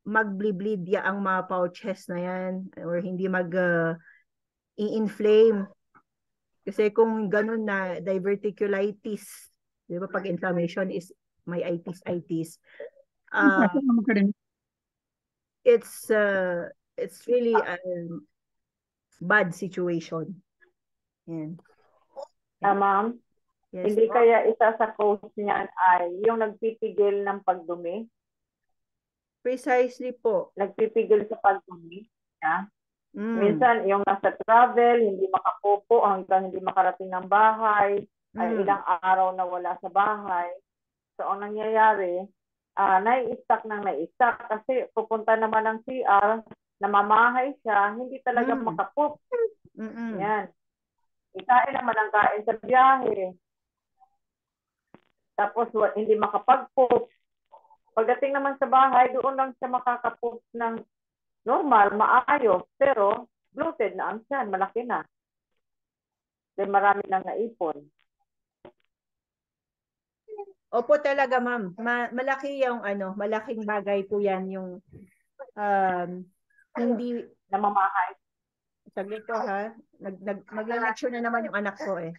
mag-bleed ang mga pouches na yan or hindi i-inflame. Kasi kung ganun na diverticulitis, di ba pag inflammation is may itis. It's really a bad situation. Yan. Ma'am, yes, hindi kaya isa sa cause niyan ay yung nagpipigil ng pagdumi? Precisely po. Nagpipigil sa pagdumi. Yeah? Minsan, yung nasa travel, hindi makapupo hanggang hindi makarating ng bahay, ay ilang araw na wala sa bahay. So, ang nangyayari, nai-stuck kasi pupunta naman ng CR, namamahay siya, hindi talaga makapup. Yan. Ikain naman ang kain sa biyahe. Tapos, hindi makapag-poop. Pagdating naman sa bahay, doon lang siya makakapoop ng normal, maayos, pero bloated na ang tiyan, malaki na. Then marami nang naipon. Opo talaga, ma'am. Malaki yung malaking bagay po yan yung hindi namamahay. Saglit ko ha. Magla-lecture na naman yung anak ko eh.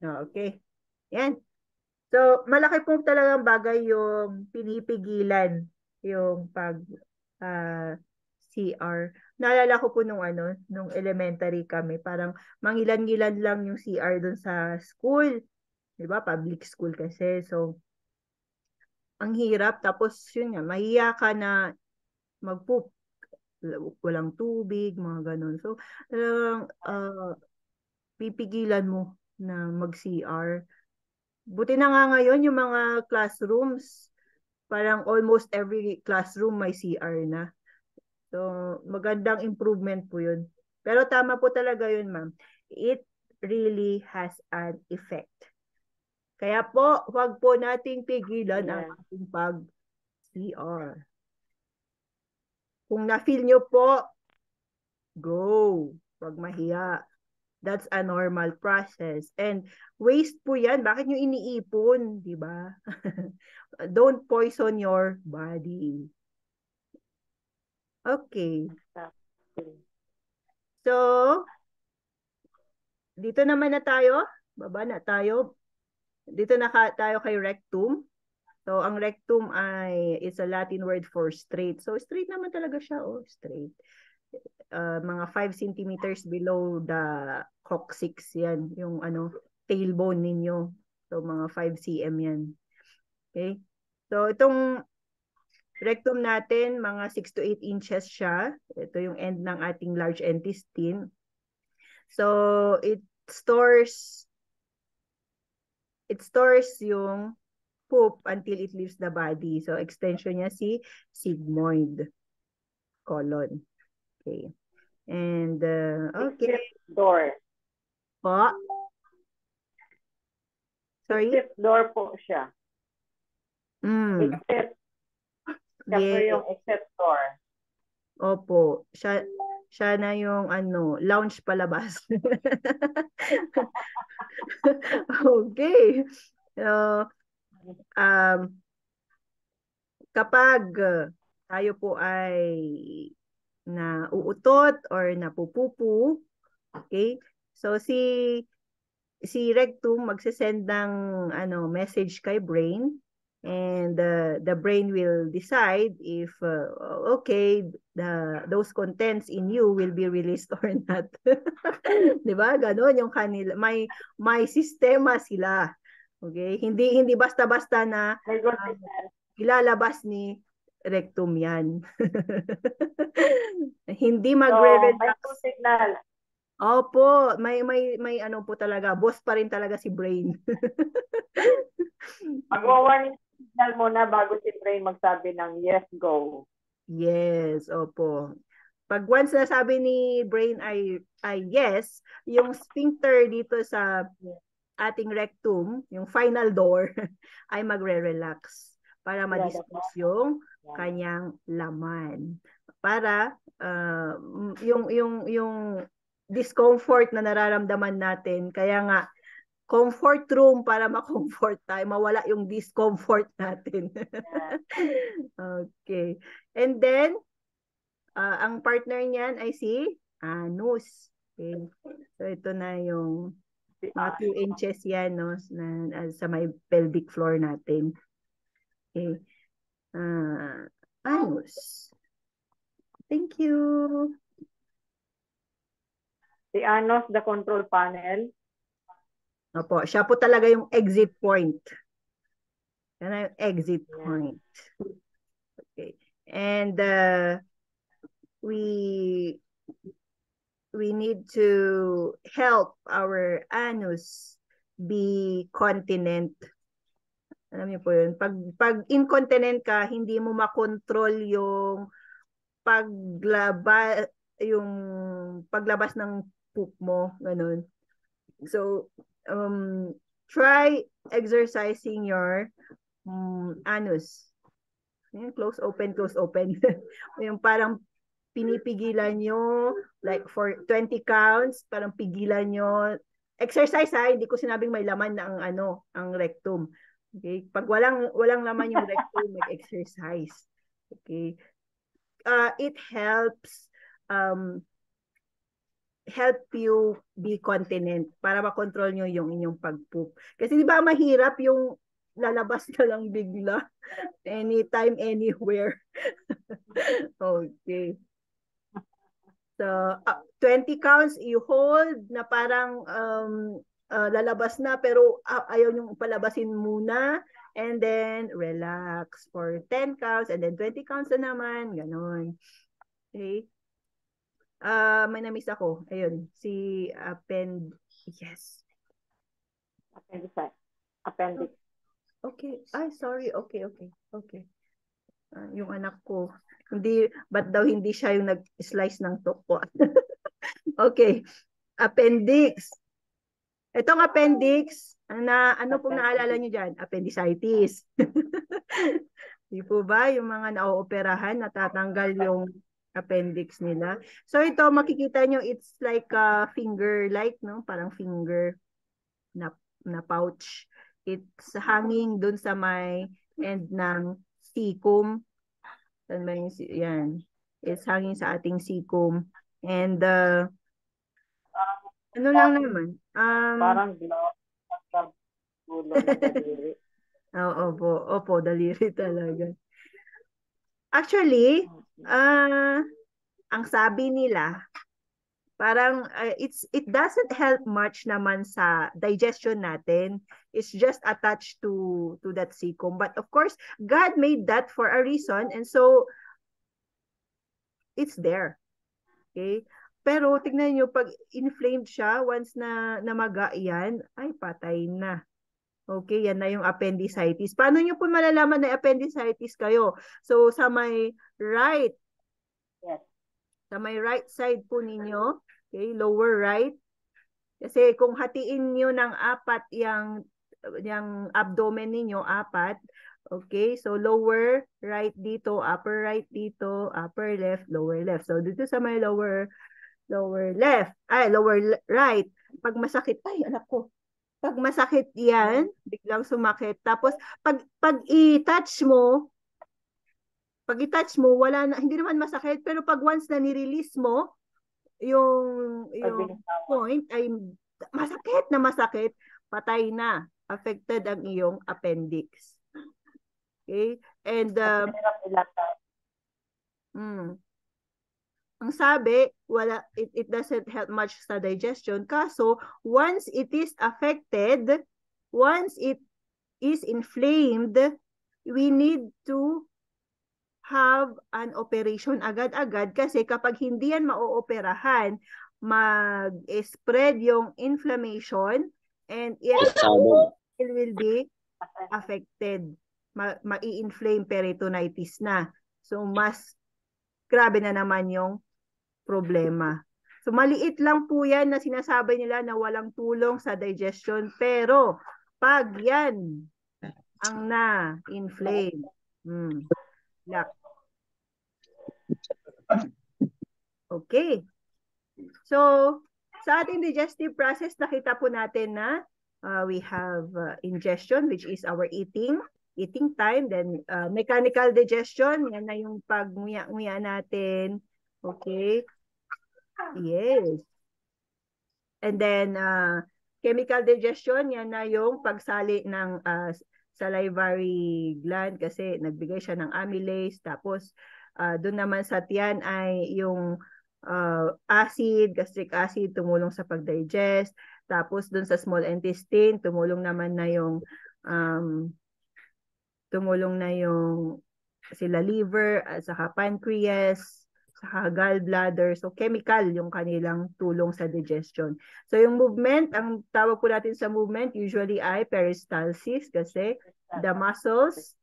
Okay. Yan. So, malaki po talagang bagay yung pinipigilan yung pag CR. Naalala ko po nung elementary kami, parang mangilan-ngilan lang yung CR dun sa school. 'Di ba? Public school kasi. So, ang hirap. Tapos, yun nga, mahiya ka na mag-poop. Walang tubig, mga ganun. So, pipigilan mo na mag-CR. Buti na nga ngayon yung mga classrooms, parang almost every classroom may CR na. So, magandang improvement po yun. Pero tama po talaga yun, ma'am. It really has an effect. Kaya po, huwag po nating pigilan ang ating pag-CR. Kung na-feel nyo po, go. Huwag mahiya. That's a normal process. And waste po yan. Bakit nyo iniipon? Diba? Don't poison your body. Okay. So, dito naman na tayo. Baba na tayo. Dito na tayo kay rectum. So, ang rectum is a Latin word for straight. So, straight naman talaga siya. Oh, straight. Mga 5 centimeters below the coccyx yan, yung tailbone ninyo. So mga 5 cm yan. Okay? So itong rectum natin, mga 6 to 8 inches siya. Ito yung end ng ating large intestine. So it stores yung poop until it leaves the body. So extension niya si sigmoid colon. Okay. And, okay. Fifth door. Po? Sorry? Fifth door po siya. Except. Siya po yung except door. Opo. Siya na yung lounge palabas. Okay. So, kapag tayo po ay na uutot or napupupu, okay? So si rectum magsesend ng message kay brain, and the brain will decide if okay, those contents in you will be released or not. 'Di ba? Ganon yung kanila, may sistema sila. Okay? Hindi basta-basta na ilalabas ni rectum yan. Hindi magre-relax. May signal. Opo, may ano po talaga, boss pa rin talaga si brain. Mag-warning signal muna bago si brain magsabi ng yes, go. Yes, opo. Pag once nasabi ni brain ay yes, yung sphincter dito sa ating rectum, yung final door, ay magre-relax para ma-dispose yung kanyang laman. Para yung discomfort na nararamdaman natin, kaya nga comfort room para ma-comfort tayo, mawala yung discomfort natin. Okay. And then ang partner niyan ay si anus. Okay. So ito na yung mga 2 inches yan, no, sa may pelvic floor natin. Okay. Anus. Thank you. Si anus, the control panel. Opo, siya po talaga yung exit point. Yan yung exit point. Okay. And we need to help our anus be continent. Alam niyo po yun. Pag incontinent ka, hindi mo makontrol yung paglabas ng poop mo, ganun. So, try exercising your anus. Close, open. Yung parang pinipigilan nyo, like for 20 counts, parang pigilan nyo. Exercise hindi ko sinabing may laman na ang rectum. Okay? Pag walang laman yung rectum, mag-exercise. Okay? It helps help you be continent para makontrol nyo yung inyong pag-poop. Kasi di ba mahirap yung lalabas na lang bigla anytime, anywhere. Okay. So, 20 counts, you hold na parang lalabas na pero ayaw nyo palabasin muna and then relax for 10 counts and then 20 counts na naman. Ganon. Okay. May na-miss ako. Ayun. Si yes. Appendix. Okay. Ay, sorry. Okay. Yung anak ko. Ba't daw hindi siya yung nag-slice ng toko? Okay. Appendix. Itong appendix, ano pong naalala nyo dyan? Appendicitis. Di po ba? Yung mga nauoperahan, natatanggal yung appendix nila. So ito, makikita nyo, it's like a finger-like, no? Parang finger na pouch. It's hanging dun sa may end ng cecum. Yan. It's hanging sa ating cecum. And ano lang naman. Parang gulo ng daliri. Opo, daliri talaga. Actually, ang sabi nila, parang it doesn't help much naman sa digestion natin. It's just attached to that cecum. But of course, God made that for a reason, and so it's there. Okay? Pero tignan nyo, pag inflamed siya, once na namaga yan, ay patay na. Okay, yan na yung appendicitis. Paano nyo po malalaman na appendicitis kayo? So, sa may right, yes. Sa may right side po ninyo, okay, lower right, kasi kung hatiin nyo ng 4 yung abdomen ninyo, 4, okay, so lower right dito, upper right dito, upper left, lower left. So, dito sa may lower right, pag masakit, ay, anak ko, pag masakit yan, biglang sumakit. Tapos, pag i-touch mo, wala na, hindi naman masakit, pero pag once na ni-release mo, yung point ay masakit, patay na. Affected ang iyong appendix. Okay? And, ang sabi, it doesn't help much sa digestion. Kaso, once it is affected, once it is inflamed, we need to have an operation agad-agad kasi kapag hindi yan mauoperahan, mag-spread yung inflammation and it will be affected. Ma-inflame peritonitis na. So, mas grabe na naman yung problema. So, maliit lang po yan na sinasabi nila na walang tulong sa digestion. Pero, pag yan ang na-inflame, okay. So, sa ating digestive process, nakita po natin na we have ingestion, which is our eating time. Then, mechanical digestion, yan na yung pag-nguya natin. Okay. Yes. And then, chemical digestion, yan na yung pagsali ng salivary gland kasi nagbigay siya ng amylase. Tapos, doon naman sa tiyan ay yung acid, gastric acid, tumulong sa pag-digest. Tapos, doon sa small intestine, tumulong na yung sila liver, at saka pancreas, saka gallbladder. So, chemical yung kanilang tulong sa digestion. So, yung movement, ang tawag po natin sa movement, usually ay peristalsis kasi the muscles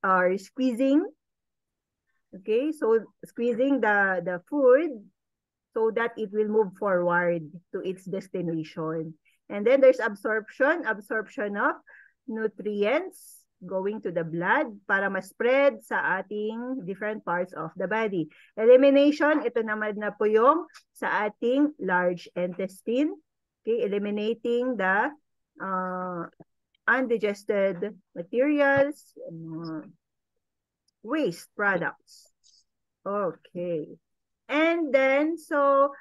are squeezing. Okay, so squeezing the food so that it will move forward to its destination. And then there's absorption of nutrients going to the blood para ma-spread sa ating different parts of the body. Elimination, ito naman na po yung sa ating large intestine. Okay, eliminating the undigested materials, waste products. Okay. And then, so,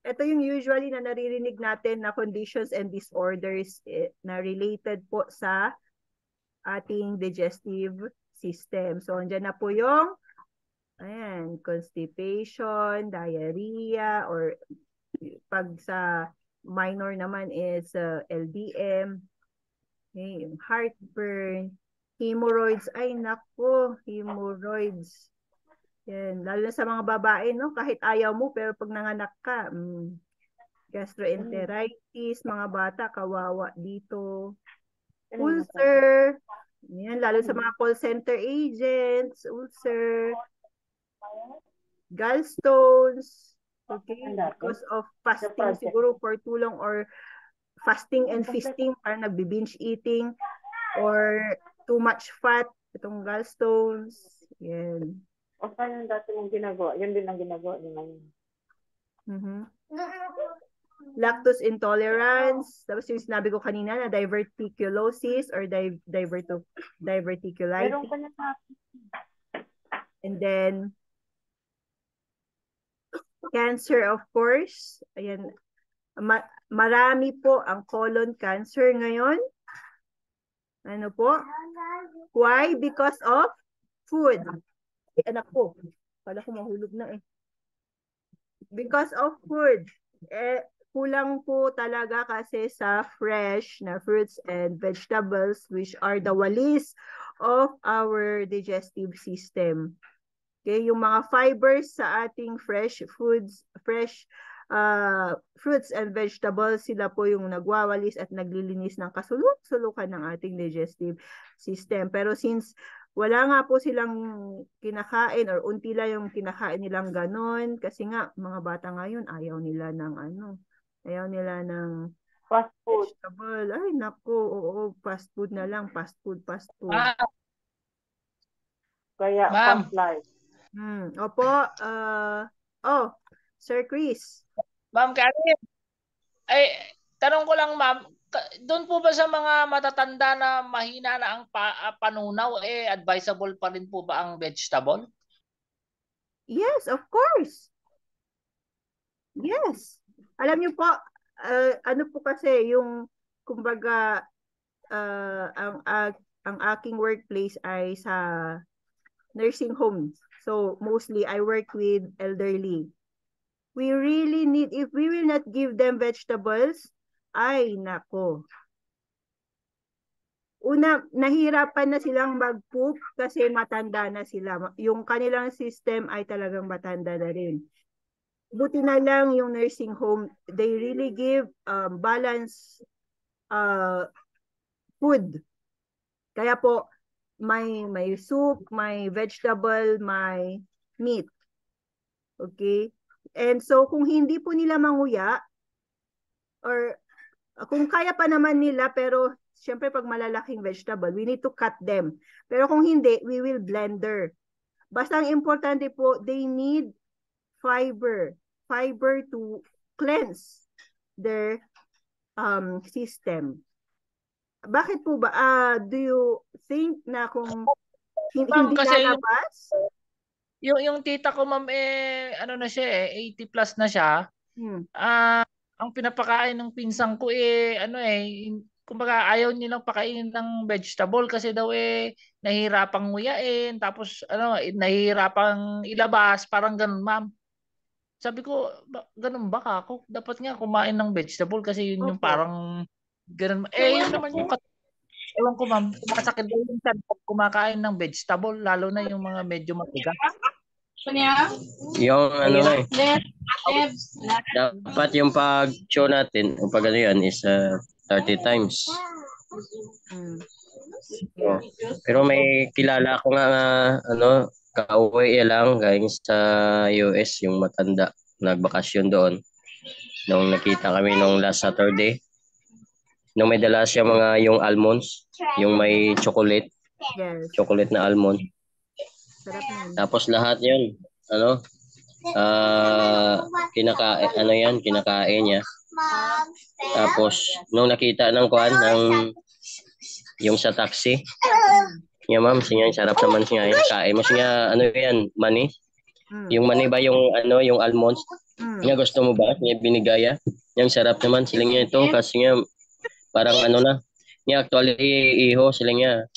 ito yung usually na naririnig natin na conditions and disorders na related po sa ating digestive system. So, andyan na po yung constipation, diarrhea, or pag sa minor naman is LDM, okay, yung heartburn, hemorrhoids. Ay, nako, hemorrhoids. Yan, lalo na sa mga babae, no? Kahit ayaw mo, pero pag nanganak ka, gastroenteritis, mga bata, kawawa dito. Ulcer, yan, lalo sa mga call center agents, ulcer, gallstones, okay, because of fasting siguro for too long, or fasting and feasting, parang nagbi-binge eating, or too much fat, itong gallstones, yan. O saan yung dati mong ginagawa? Yun din ang ginagawa niya ngayon. Lactose intolerance. Tapos yung sinabi ko kanina na diverticulosis or diverticulitis. Meron ka na sa akin. And then, cancer, of course. Ayan. Marami po ang colon cancer ngayon. Ano po? Why? Because of food. Anak ko, pala ko mahulog na eh. Because of food. Kulang po talaga kasi sa fresh na fruits and vegetables, which are the walis of our digestive system. Okay, yung mga fibers sa ating fresh fruits and vegetables, sila po yung nagwawalis at naglilinis ng kasulok-sulukan ng ating digestive system. Pero since wala nga po silang kinakain or unti lang yung kinakain nilang ganon, kasi nga mga bata ngayon ayaw nila ng fast food. Vegetable. Ay nako, oo, fast food na lang, fast food. Kaya fast life. Opo, Sir Chris. Ma'am Karen, ay tanong ko lang ma'am, doon po ba sa mga matatanda na mahina na ang panunaw, advisable pa rin po ba ang vegetable? Yes, of course. Yes. Alam niyo po, ano po kasi yung, kumbaga, ang aking workplace ay sa nursing homes. So, mostly I work with elderly. We really need, if we will not give them vegetables, ay nako, una, nahirapan na silang mag-poop kasi matanda na sila. Yung kanilang system ay talagang matanda na rin. Buti na lang yung nursing home, they really give balanced food. Kaya po, may soup, may vegetable, may meat. Okay? And so, kung hindi po nila manguya, or kung kaya pa naman nila, pero syempre pag malalaking vegetable, we need to cut them. Pero kung hindi, we will blender. Basta ang importante po, they need fiber. Fiber to cleanse their system. Bakit po ba? Do you think na kung hindi lalabas? Yung tita ko, ma'am, ano na siya 80 plus na siya. Ang pinapakain ng pinsang ko kumbaga ayaw nilang pakainin ng vegetable kasi daw nahihirapang nguyain, tapos nahihirapang ilabas, parang ganun, ma'am. Sabi ko, ganun ba ako? Dapat nga kumain ng vegetable kasi yun yung parang ganun. Yun naman yung ewan ko, ma'am, masakit daw yung tiyan pag kumakain ng vegetable, lalo na yung mga medyo matigas. Yung dapat yung pag-show natin, o pag ano yan, is 30 times. Pero may kilala ko nga kauwi lang galing sa US, yung matanda, nagbakasyon doon. Nung nakita kami nung last Saturday, nung may dala siya yung almonds, yung may chocolate, chocolate na almond. Tapos lahat yun, kinakain niya. Tapos nung nakita ng yung sa taxi, yeah, ma'am, siya sarap naman siya. Kain mo siya, mani? Yung mani ba yung yung almonds? Nga gusto mo ba? Nga binigaya? Yung sarap naman sila niya ito kasi nga parang na. Nga actually iho sila niya.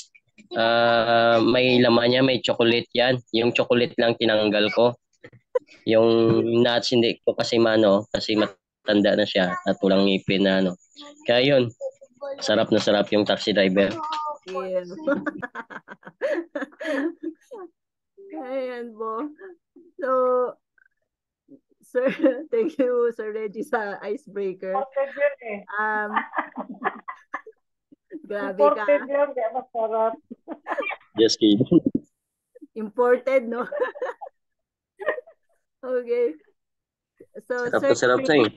May laman niya, may chocolate yan. Yung chocolate lang tinanggal ko. Yung nuts hindi ko kasi kasi matanda na siya at walang ngipin na Kaya yun, sarap na sarap yung taxi driver. Yeah. Ayan po. So, sir, thank you, Sir Reggie, sa icebreaker. Grabe ka. Imported yun, kaya masarap. Just kidding. Imported, no? Okay. So, sarap sa'yo.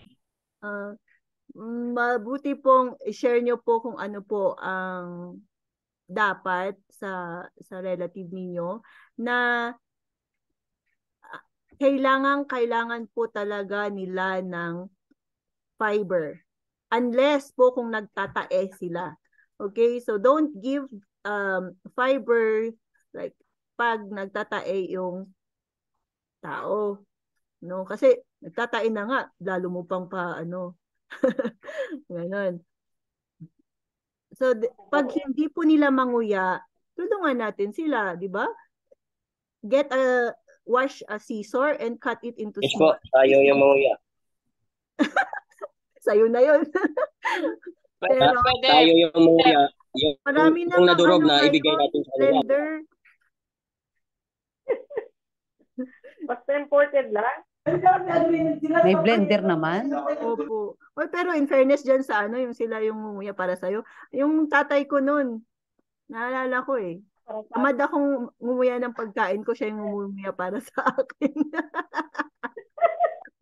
Mabuti pong i-share nyo po kung ano po ang dapat sa relative ninyo na kailangan po talaga nila ng fiber. Unless po kung nagtatae sila. Okay? So don't give fiber like pag nagtatae yung tao. No? Kasi nagtatae na nga, lalo mo pang Ganon. So, pag hindi po nila manguya, tulungan natin sila, di ba? Wash a scissor and cut it into small. Tayo yung manguya. Sa'yo na yun. Pero, tayo yung manguya. Marami na kung nadurog na, ibigay natin sa kanila. Basta imported lang. May blender naman. Opo. Pero in fairness dyan sa yung sila yung ngumuya para sa'yo. Yung tatay ko nun, naalala ko tamad akong ngumuya ng pagkain ko, siya yung ngumuya para sa akin.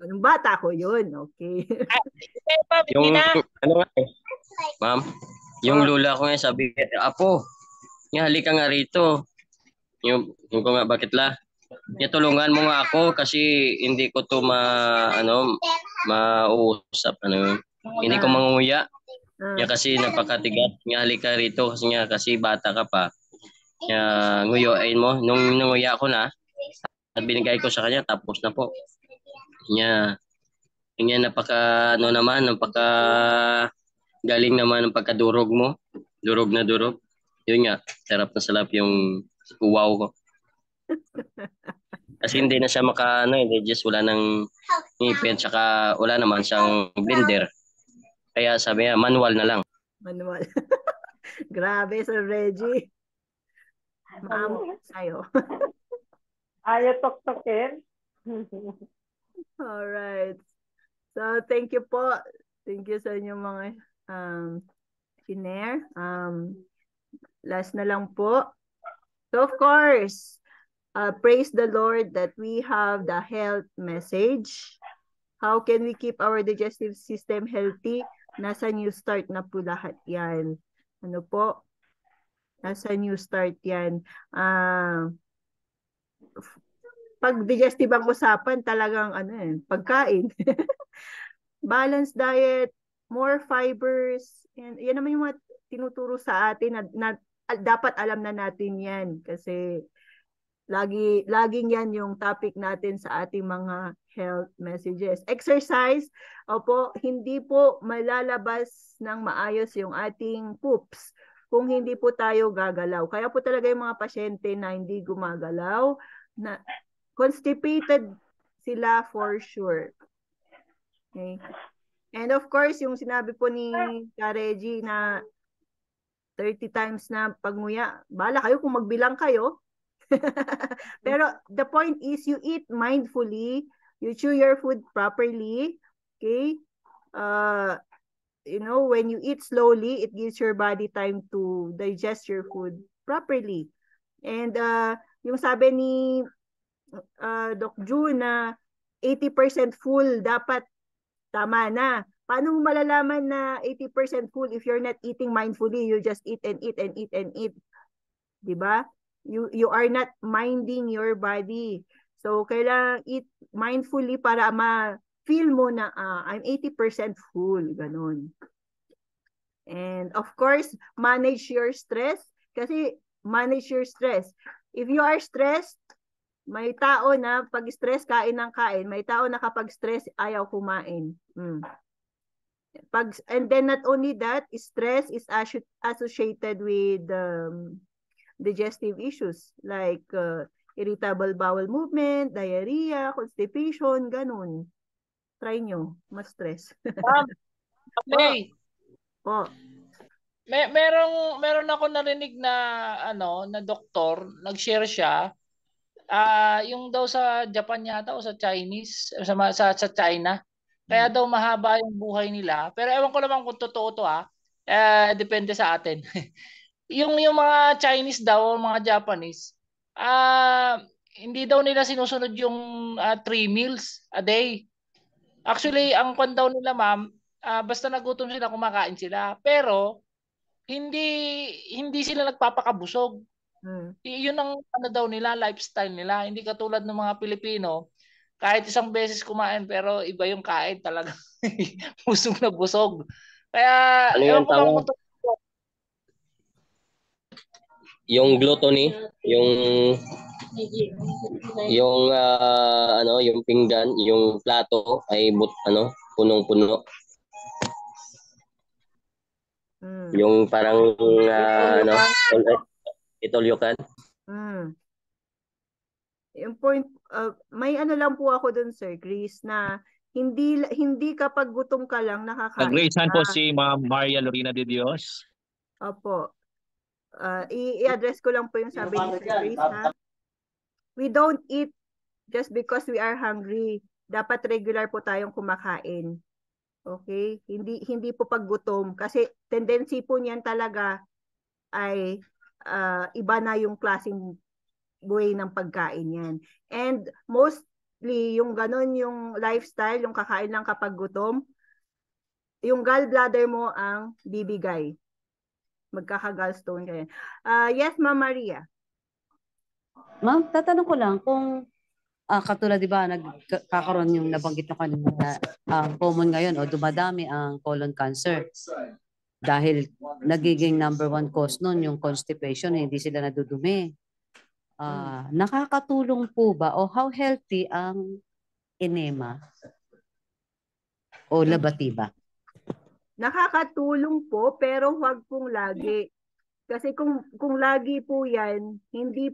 Nung bata ko yun, okay. Yung, ma'am, yung lula ko nga sabi, Apo, halika nga rito. Yung ko nga, bakit la? Tulungan mo nga ako kasi hindi ko to mauusap hindi ko mangunguya. Kasi napakatigat. Halika rito kasi bata ka pa. Nguyuin mo. Nung nanguya ko na at binigay ko sa kanya, tapos na po. Napaka galing naman ng pagkadurog mo. Durog na durog. Yun nga, sarap na sarap yung uwaw ko. Kasi hindi na siya just wala nang ngipin, tsaka wala naman siyang blender. Kaya sabi niya, manual na lang. Manual. Grabe, Sir Reggie. Maamo sa'yo. Ayaw tok-tokin. Alright. So, thank you po. Thank you sa inyong mga share. Last na lang po. So, of course, praise the Lord that we have the health message. How can we keep our digestive system healthy? Nasa New Start na po lahat yan. Ano po? Nasa New Start yan. Pag digestive ang usapan, talagang pagkain. Balanced diet, more fibers, and yan naman yung mga tinuturo sa atin na dapat alam na natin yan kasi laging yan yung topic natin sa ating mga health messages. Exercise, opo, hindi po malalabas ng maayos yung ating poops kung hindi po tayo gagalaw. Kaya po talaga yung mga pasyente na hindi gumagalaw, na constipated sila for sure. Okay. And of course, yung sinabi po ni Reggie na 30 times na pagnguya, bahala kayo kung magbilang kayo. Pero the point is you eat mindfully, you chew your food properly, okay? When you eat slowly, it gives your body time to digest your food properly. And yung sabi ni Doc Ju na 80% full, dapat tama na. Paano mo malalaman na 80% full if you're not eating mindfully? You just eat and eat and eat and eat. Diba? You are not minding your body. So, kailangan eat mindfully para ma-feel mo na I'm 80% full. Ganun. And of course, manage your stress. Kasi manage your stress. If you are stressed, may tao na pag stress, kain ng kain. May tao na kapag stress, ayaw kumain. And then not only that, stress is associated with digestive issues like irritable bowel movement, diarrhea, constipation, ganun. Try nyo, mas stress. Okay. Po. Meron ako narinig na na doktor, nag-share siya yung daw sa Japan yata o sa Chinese, sa China. Kaya daw mahaba yung buhay nila. Pero ewan ko naman kung totoo to depende sa atin. yung mga Chinese daw, mga Japanese, hindi daw nila sinusunod yung 3 meals a day. Actually, ang kwan daw nila, ma'am, basta nagutom sila, kumakain sila. Pero hindi sila nagpapakabusog. Yun ang daw nila, lifestyle nila. Hindi katulad ng mga Pilipino, kahit isang beses kumain pero iba yung kain talaga. Busog na busog. Kaya ewan ko lang kung yung gluttony, yung pinggan, yung plato ay punong-puno. Yung parang itolyukan. Yung point, may lang po ako dun, Sir Chris, na hindi kapag gutom ka lang nakakain. Nag-raisehan po si Ma'am Maria Lorena de Dios. Opo. I-address ko lang po yung sabi ni Sir Chris, ha? We don't eat just because we are hungry. Dapat regular po tayong kumakain. Okay? Hindi po pag gutom. Kasi tendency po niyan talaga ay iba na yung klaseng way ng pagkain yan. And mostly, yung ganon yung lifestyle, yung kakain lang kapag gutom, yung gallbladder mo ang bibigay. Magkaka-gallstone ka yan. Yes, Ma'am Maria. Ma'am, tatanong ko lang kung katulad, di ba, nagkakaroon yung nabanggit na kanina, common ngayon o dumadami ang colon cancer. Dahil nagiging number 1 cause nun yung constipation, hindi sila nadudumi. Nakakatulong po ba o how healthy ang enema o labatiba? Nakakatulong po pero huwag pong lagi. Kasi kung lagi po 'yan, we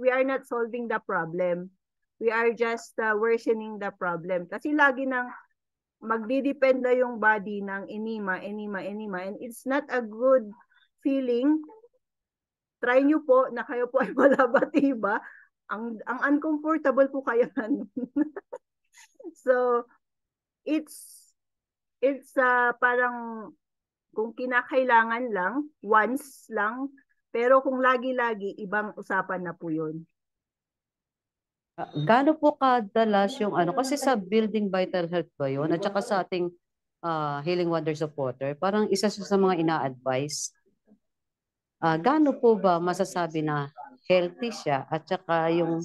are not solving the problem. We are just worsening the problem. Kasi lagi nang magdidepend na yung body ng enema, and it's not a good feeling. Try nyo po na kayo po ay malabatiba. Ang uncomfortable po kaya. So, it's parang kung kinakailangan lang, once lang, pero kung lagi-lagi, ibang usapan na po yun. Gaano po kadalas yung ano? Kasi sa Building Vital Health ba yun? At saka sa ating Healing Wonders of Water, parang isa sa mga ina-advise. Gaano po ba masasabi na healthy siya at saka yung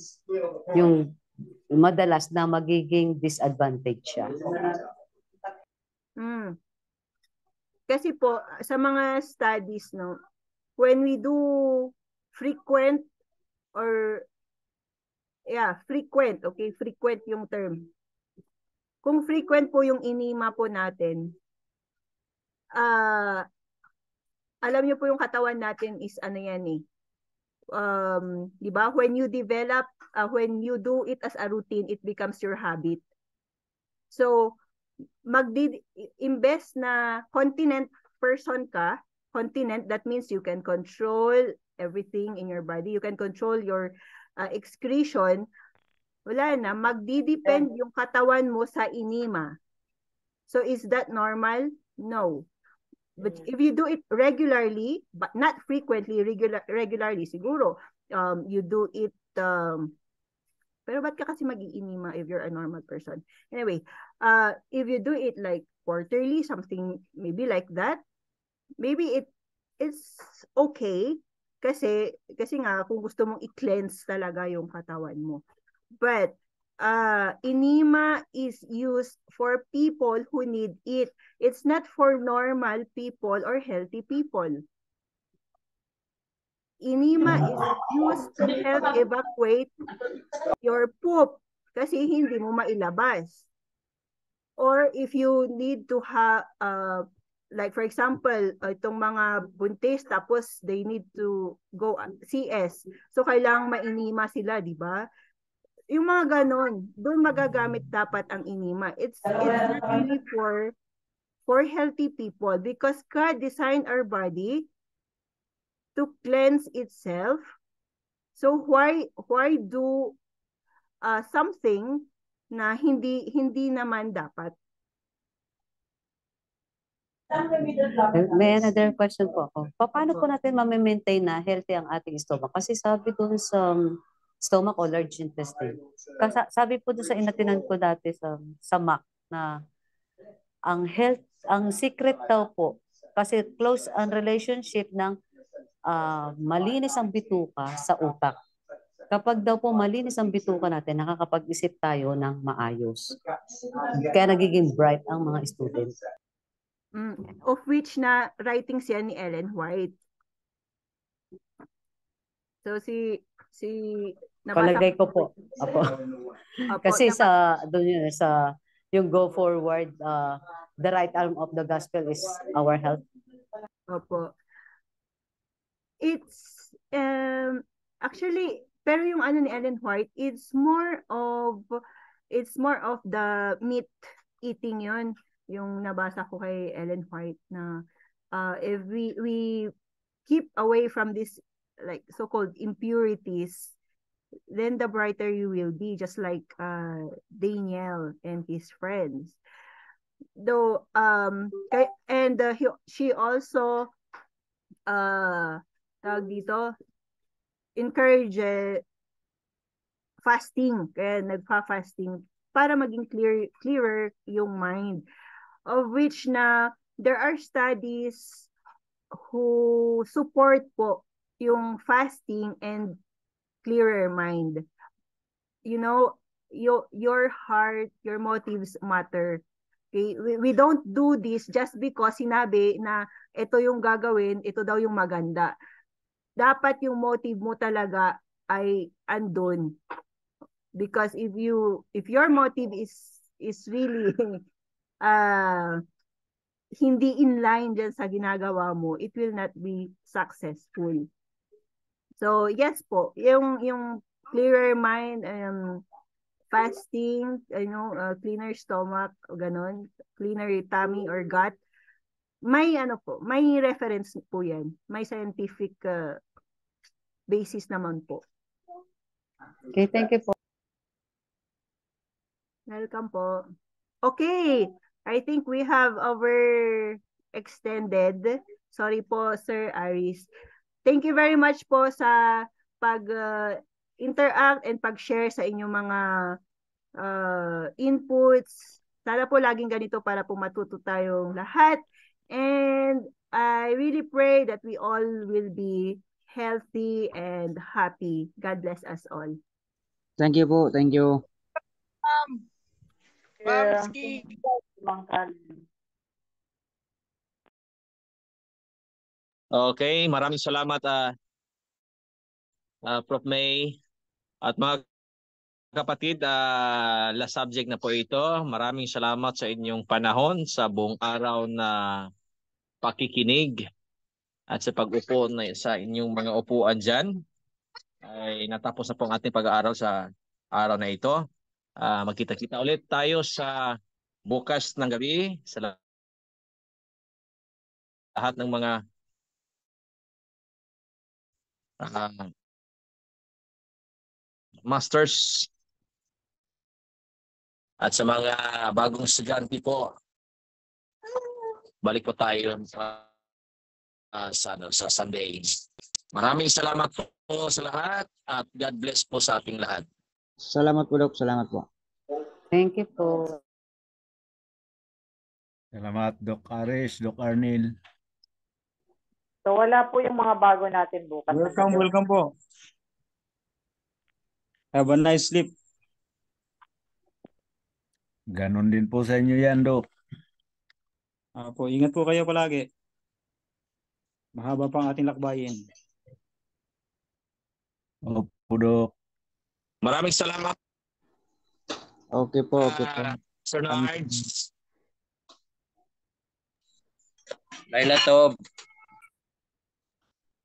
madalas na magiging disadvantage siya? Kasi po, sa mga studies, no, when we do frequent yung term. Kung frequent po yung enema po natin, alam niyo po yung katawan natin is ano yan eh. Di ba? When you do it as a routine, it becomes your habit. So, imbes na continent person ka, continent, that means you can control everything in your body. You can control your excretion. Wala na, magdidepend yung katawan mo sa enema. So, is that normal? No. But if you do it regularly, but not frequently, regularly siguro, you do it, pero ba't ka kasi mag-iinima if you're a normal person? Anyway, if you do it like quarterly, something maybe like that, maybe it's okay, kasi nga, kung gusto mong i-cleanse talaga yung katawan mo. But, enema is used for people who need it. It's not for normal people or healthy people. Enema is used to help evacuate your poop kasi hindi mo mailabas. Or if you need to have, like for example, itong mga buntis tapos they need to go CS. So kailangang ma-enema sila, di ba? Yung mga ganon, doon magagamit dapat ang enema. It's not really for healthy people because God designed our body to cleanse itself. So why do something na hindi naman dapat? May another question po ako. Paano po natin ma-maintain na healthy ang ating stomach? Kasi sabi doon sa stomach o large intestine. Sabi po doon sa inatinan ko dati sa MAC na ang secret daw po, kasi close ang relationship ng malinis ang bituka sa utak. Kapag daw po malinis ang bituka natin, nakakapag-isip tayo ng maayos. Kaya nagiging bright ang mga students. Of which na writings yan ni Ellen White. So palagay ko po. Apo. Kasi doon yun, yung go forward, the right arm of the gospel is our health. Opo. It's actually, pero yung ano ni Ellen White, it's more of the meat eating yon, yung nabasa ko kay Ellen White na if we keep away from this like so-called impurities, then the brighter you will be, just like Daniel and his friends. Though she also tawag dito, encourage fasting, kaya nagpa-fasting para maging clearer yung mind, of which na there are studies who support po yung fasting and clearer mind. You know, your heart, your motives matter. Okay? We don't do this just because sinabi na ito yung gagawin, ito daw yung maganda. Dapat yung motive mo talaga ay andun. Because if your motive is really hindi in line dyan sa ginagawa mo, it will not be successful. So yes po, yung clearer mind, fasting, cleaner stomach, o ganon, cleaner tummy or gut. May may reference po yan. May scientific basis naman po. Okay, thank you po. Welcome po. Okay, I think we have extended. Sorry po, Sir Aris. Thank you very much po sa pag-interact and pag-share sa inyong mga inputs. Sana po laging ganito para po matuto tayong lahat. And I really pray that we all will be healthy and happy. God bless us all. Thank you po. Thank you. Okay, maraming salamat Prof. May at mga kapatid, last subject na po ito. Maraming salamat sa inyong panahon sa buong araw na pakikinig at sa pag-upo sa inyong mga upuan dyan. Ay natapos na po ang ating pag-aaral sa araw na ito. Magkita-kita ulit tayo sa bukas ng gabi sa lahat ng mga masters at sa mga bagong estudyante po. Balik po tayo sa Sunday. Maraming salamat po sa lahat at God bless po sa ating lahat. Salamat po, Doc. Salamat po. Thank you po. Salamat, Doc Aris, Doc Arnil. So wala po yung mga bago natin bukas. Welcome po. Have a nice sleep. Ganon din po sa inyo yan, Doc. Po, ingat po kayo palagi. Mahaba pang ating lakbayin. Opo, Doc. Maraming salamat. Okay po, okay po. Sir Nards. Laila to.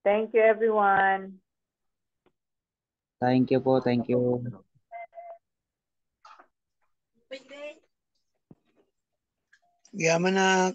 Thank you, everyone. Thank you po, thank you. Yaman na